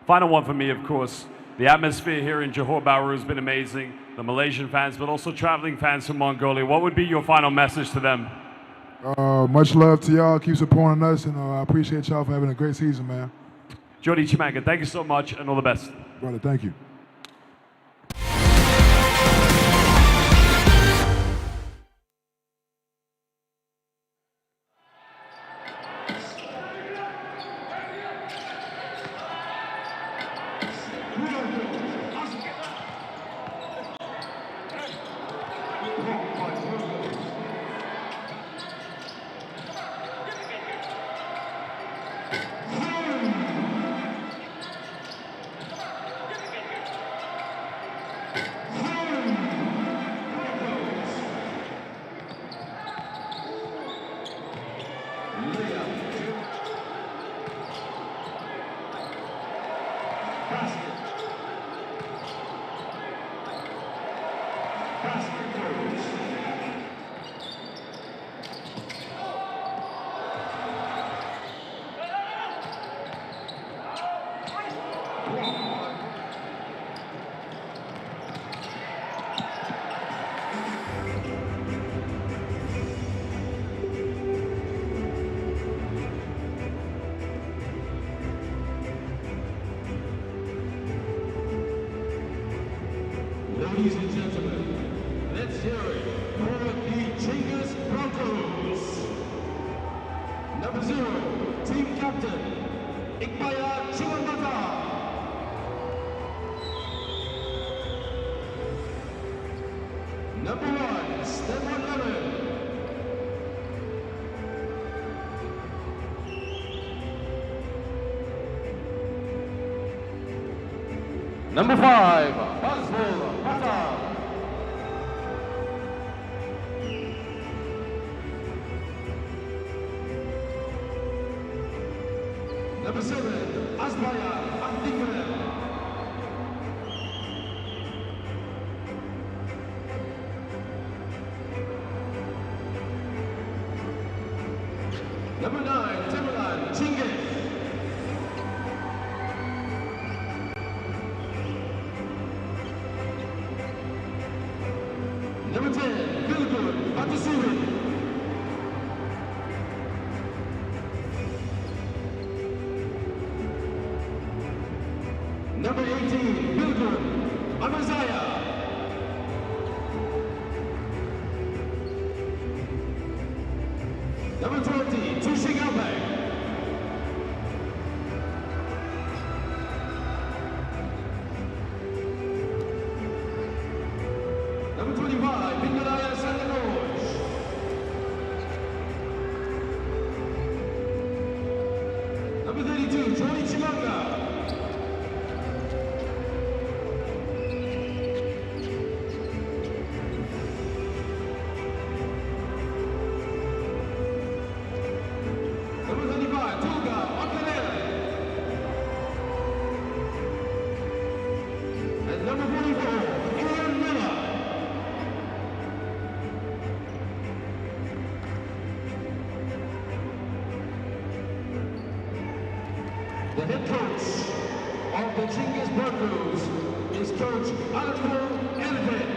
Final one for me, of course. The atmosphere here in Johor Bahru has been amazing. The Malaysian fans, but also traveling fans from Mongolia. What would be your final message to them? Much love to y'all. Keep supporting us, and I appreciate y'all for having a great season, man. Jody Chimanga, thank you so much, and all the best. Brother, thank you. Ladies and gentlemen, let's hear it for the Chinggis Broncos. Number 0, team captain, Iqbal Chimamata. Number 1, Stefan Lemon. Number 5, Basbol Pata. Number 7, Asbaya Abdikar. Number 9, Timberland Chinggis. Number 10, Bilgur Batusuri. Number 18, Bilgur Amazaya. Number 20, Tushigabe. Number 25, Bingalaya Santanoj. Number 32, Johnny Chimanga. Number 35, Tulga Makalele. And number 44, Aaron Miller. The head coach of the Chinggis Broncos is Coach Alpo Elvin.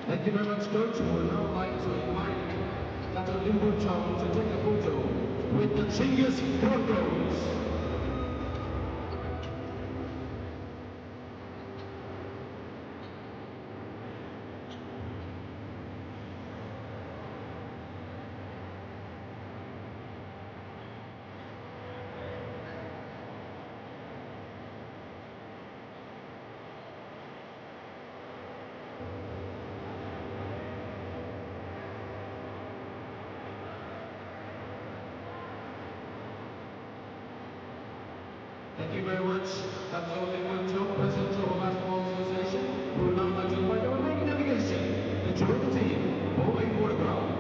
Thank you very much, Coach. We would now like to invite Dr. Limbo Chong to take a photo with the Chinggis Broncos. Thank you very much. That's all the one job, President of Basketball Association, who would now like to invite the remaining delegation to join the team for a photograph.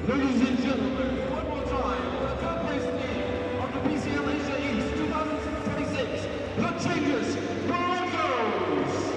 Ladies and gentlemen, one more time, the third place team of the PCL Asia East 2026, the Chinggis Broncos!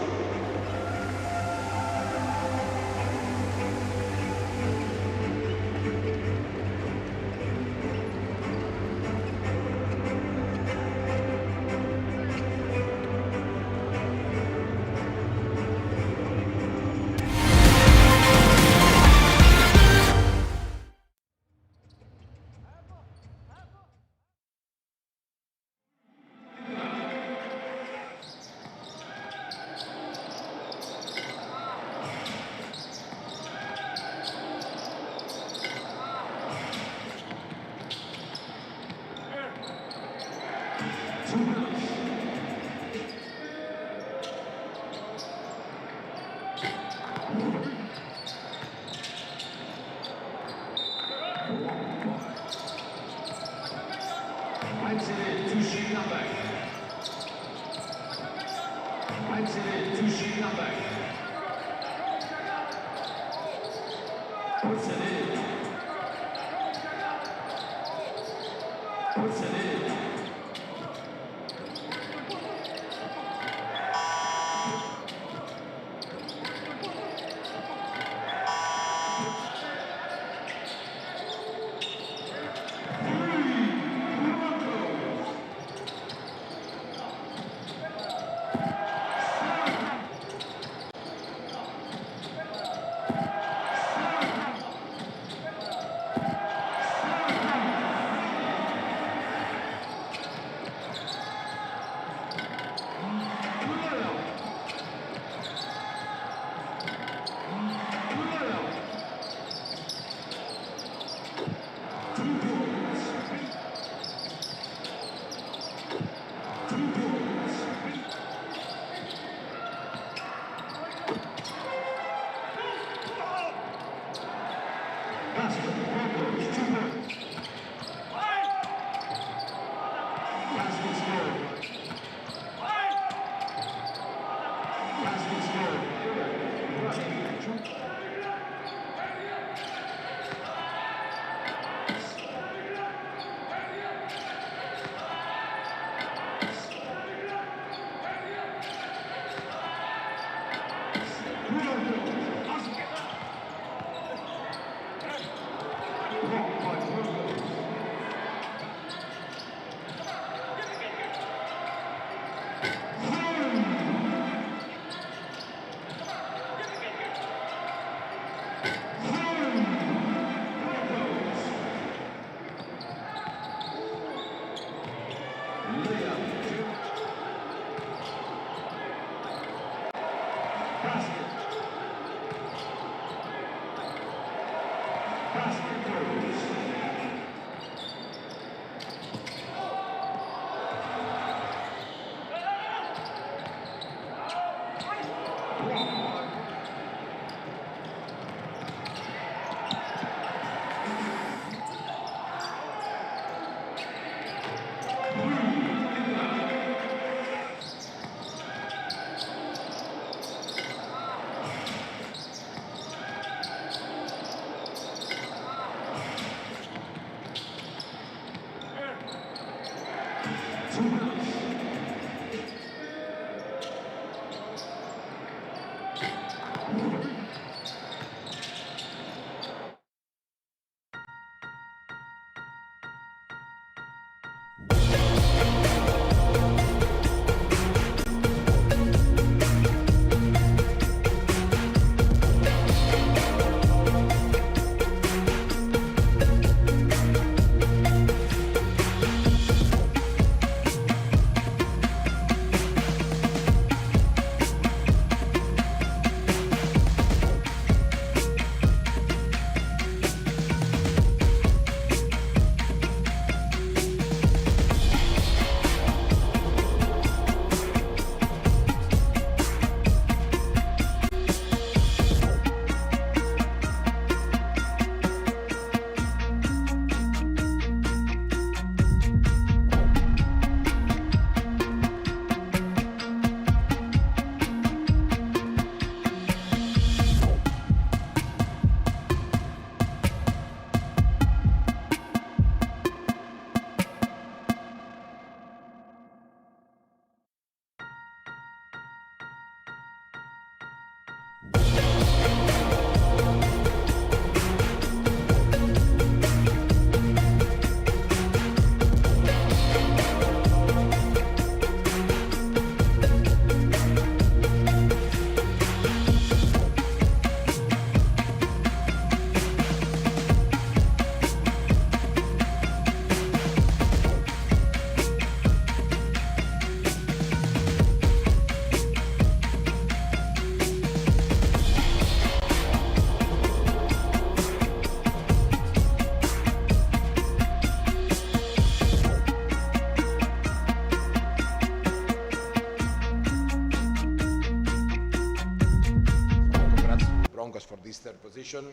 position.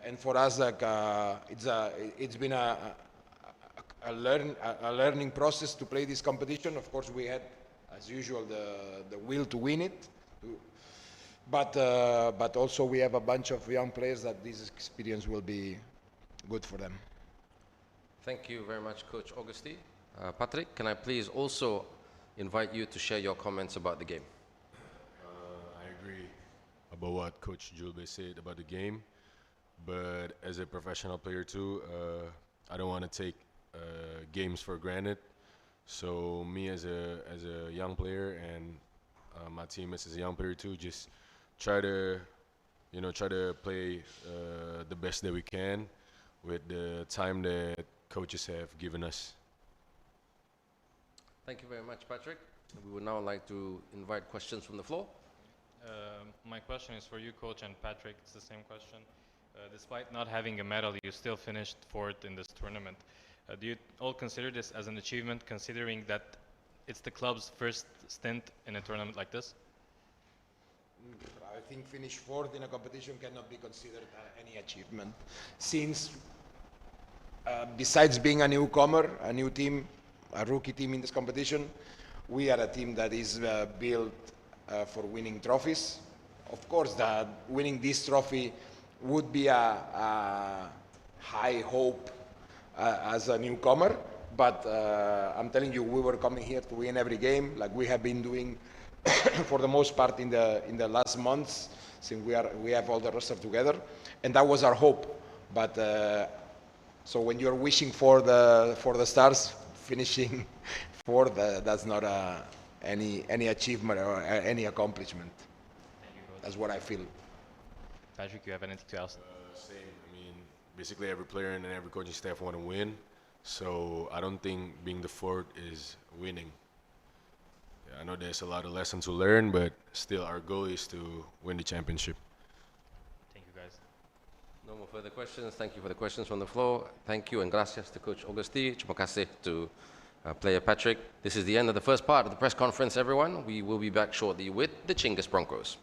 And for us, like it's been a learning process to play this competition. Of course, we had, as usual, the will to win it. But also we have a bunch of young players that this experience will be good for them. Thank you very much, Coach Augusti. Patrick, can I please also invite you to share your comments about the game? I agree about what Coach Julbe said about the game, but as a professional player too, I don't want to take games for granted. So me as a young player and my teammates as a young player too, just try to play the best that we can with the time that coaches have given us. Thank you very much, Patrick. We would now like to invite questions from the floor. My question is for you, Coach, and Patrick. It's the same question. Despite not having a medal, you still finished fourth in this tournament. Do you all consider this as an achievement, considering that it's the club's first stint in a tournament like this? I think finish fourth in a competition cannot be considered any achievement, since besides being a newcomer, a new team, a rookie team in this competition, we are a team that is built for winning trophies. Of course, that winning this trophy would be a high hope as a newcomer, but I'm telling you, we were coming here to win every game, like we have been doing for the most part in the last months, since we have all the roster together, and that was our hope. But so when you're wishing for the stars, finishing fourth, that's not any achievement or any accomplishment. Thank you, Coach. That's what I feel. Patrick, you have anything to ask? Same. I mean, basically every player and every coaching staff want to win, so I don't think being the fourth is winning. Yeah, I know there's a lot of lessons to learn, but still our goal is to win the championship. Thank you, guys. No more further questions. Thank you for the questions from the floor. Thank you and gracias to Coach Augusti. Terima kasih to player Patrick. This is the end of the first part of the press conference, everyone. We will be back shortly with the Chinggis Broncos.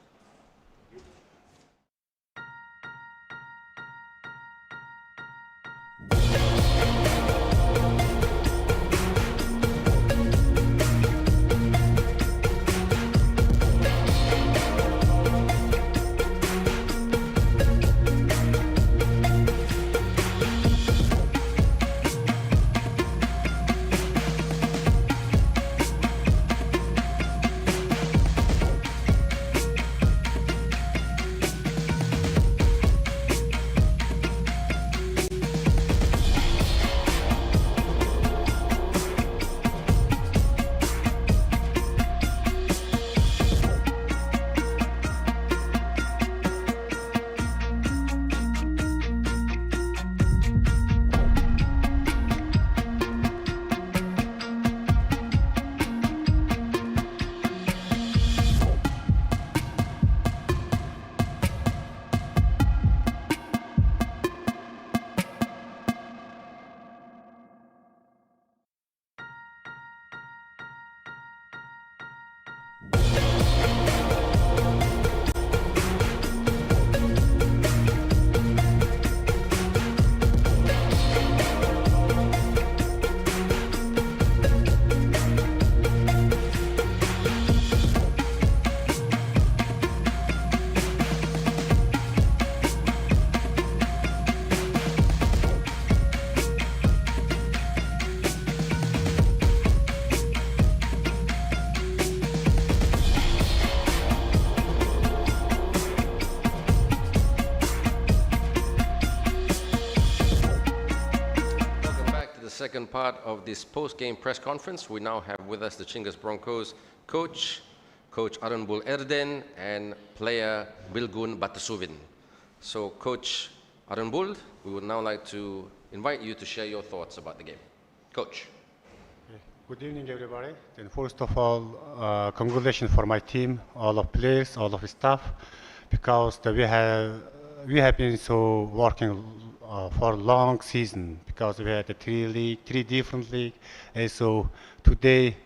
Second part of this post-game press conference, we now have with us the Chinggis Broncos coach Arunbul Erden, and player Bilgun Batasuvin. So, Coach Arunbul, we would now like to invite you to share your thoughts about the game. Coach. Good evening, everybody. Then first of all, congratulations for my team, all of players, all of staff, because we have been so working for a long season, because we had three different leagues. And so today,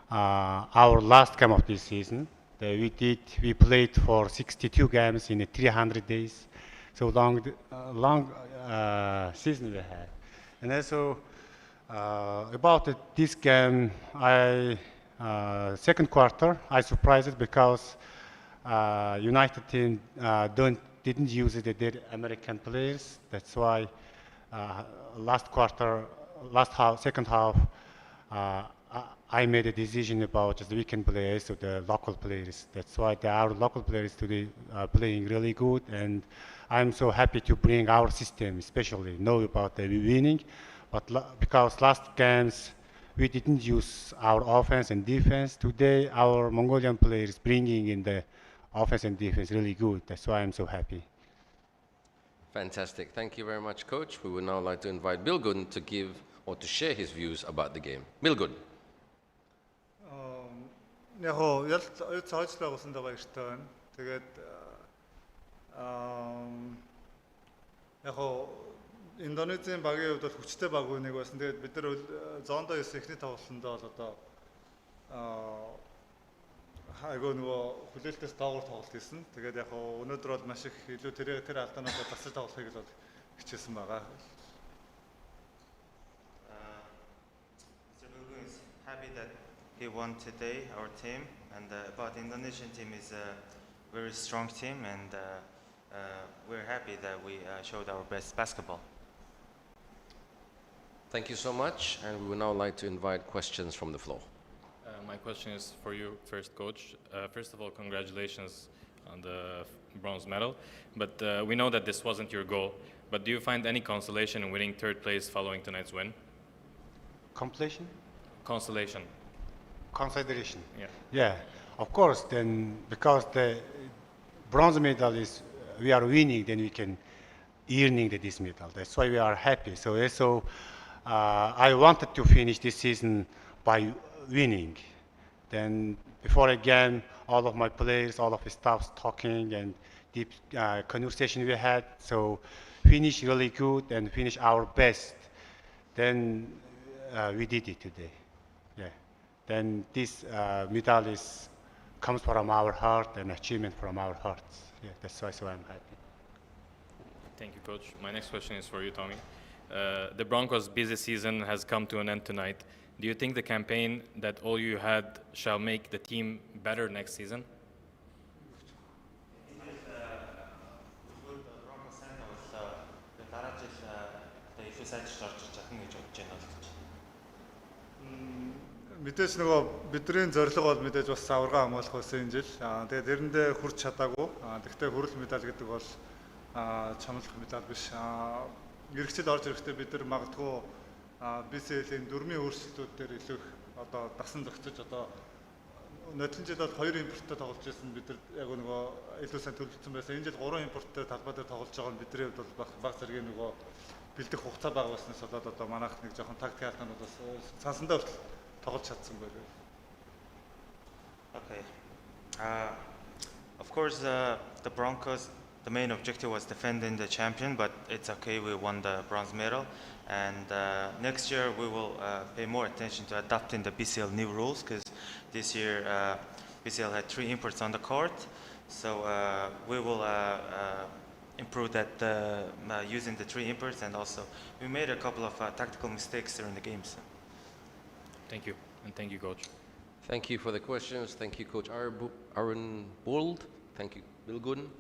our last game of this season, we played for 62 games in 300 days. So long season we had. And also about this game, second quarter, I surprised because United team didn't use their American players. That's why last quarter, second half, uh, I made a decision about just the weekend players or the local players. That's why our local players today are playing really good, and I'm so happy to bring our system, especially know about the winning. But because last games we didn't use our offense and defense, today our Mongolian players bringing in the offense and defense really good. That's why I'm so happy. Fantastic. Thank you very much, Coach. We would now like to invite Bilgun to give or to share his views about the game. Bilgun. Яг яг цаажлаа усандаа баяртай байна. Тэгээд яг Индонезийн багийн хувьд бол хүчтэй баг нэг байсан. Тэгээд бид нар зоондоо 9 эхний тоглолтондоо бол одоо айгүй нөгөө хүлээлтээс доогуур тоглолт хийсэн. Тэгээд яг өнөөдөр бол маш их илүү тэр алдаануудаа засаж тоглохыг л хичээсэн байгаа. Mr. Bilgun is happy that he won today, our team, and but the Indonesian team is a very strong team, and we're happy that we showed our best basketball. Thank you so much, and we would now like to invite questions from the floor. My question is for you first, Coach. First of all, congratulations on the bronze medal, but we know that this wasn't your goal, but do you find any consolation in winning third place following tonight's win? Completion? Consolation. Consideration. Yeah. Yeah, of course. Then because the bronze medal is we are winning, then we can earning this medal. That's why we are happy. So also, I wanted to finish this season by winning. Then before again, all of my players, all of the staffs talking and deep conversation we had. So finish really good and finish our best. Then we did it today. Yeah. Then this medal comes from our heart and achievement from our hearts. Yeah, that's why so I'm happy. Thank you, Coach. My next question is for you, Tommy. The Broncos' busy season has come to an end tonight. Do you think the campaign that all you had shall make the team better next season? Мэдээж нөгөө бидний зорилго бол мэдээж бас аварга хамгаалах байсан энэ жил. Тэгээд эрэндээ хүрч чадаагүй. Тэгвэл хүрэл медаль гэдэг бол чамлах медаль биш. Иргэцэл орж ирэхдээ бид нар магадгүй BCL-ийн дөрмийн өөрчлөлтүүд дээр илүү их одоо дасан зохицож одоо нодлон жил бол 2 импорттой тоглож байсан бид нар яг нөгөө илүү сайн төлөвлөсөн байсан. Энэ жил 3 импорттой талбай дээр тоглож байгаа нь бидний хувьд бол баг зэргийн нөгөө бэлдэх хугацаа бага болсноос болоод одоо манайх нэг жоохон тактик алдаанууд бас цаасандаа хүртэл тоглож чадсан байлгүй. Okay. Of course, the Broncos, the main objective was defending the champion, but it's okay. We won the bronze medal, and next year we will pay more attention to adapting the BCL new rules because this year BCL had 3 imports on the court, so we will improve that using the 3 imports, and also we made a couple of tactical mistakes during the games. Thank you, and thank you, Coach. Thank you for the questions. Thank you, Coach Aaron Bold. Thank you, Bilgun.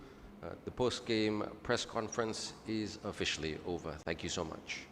The post-game press conference is officially over. Thank you so much.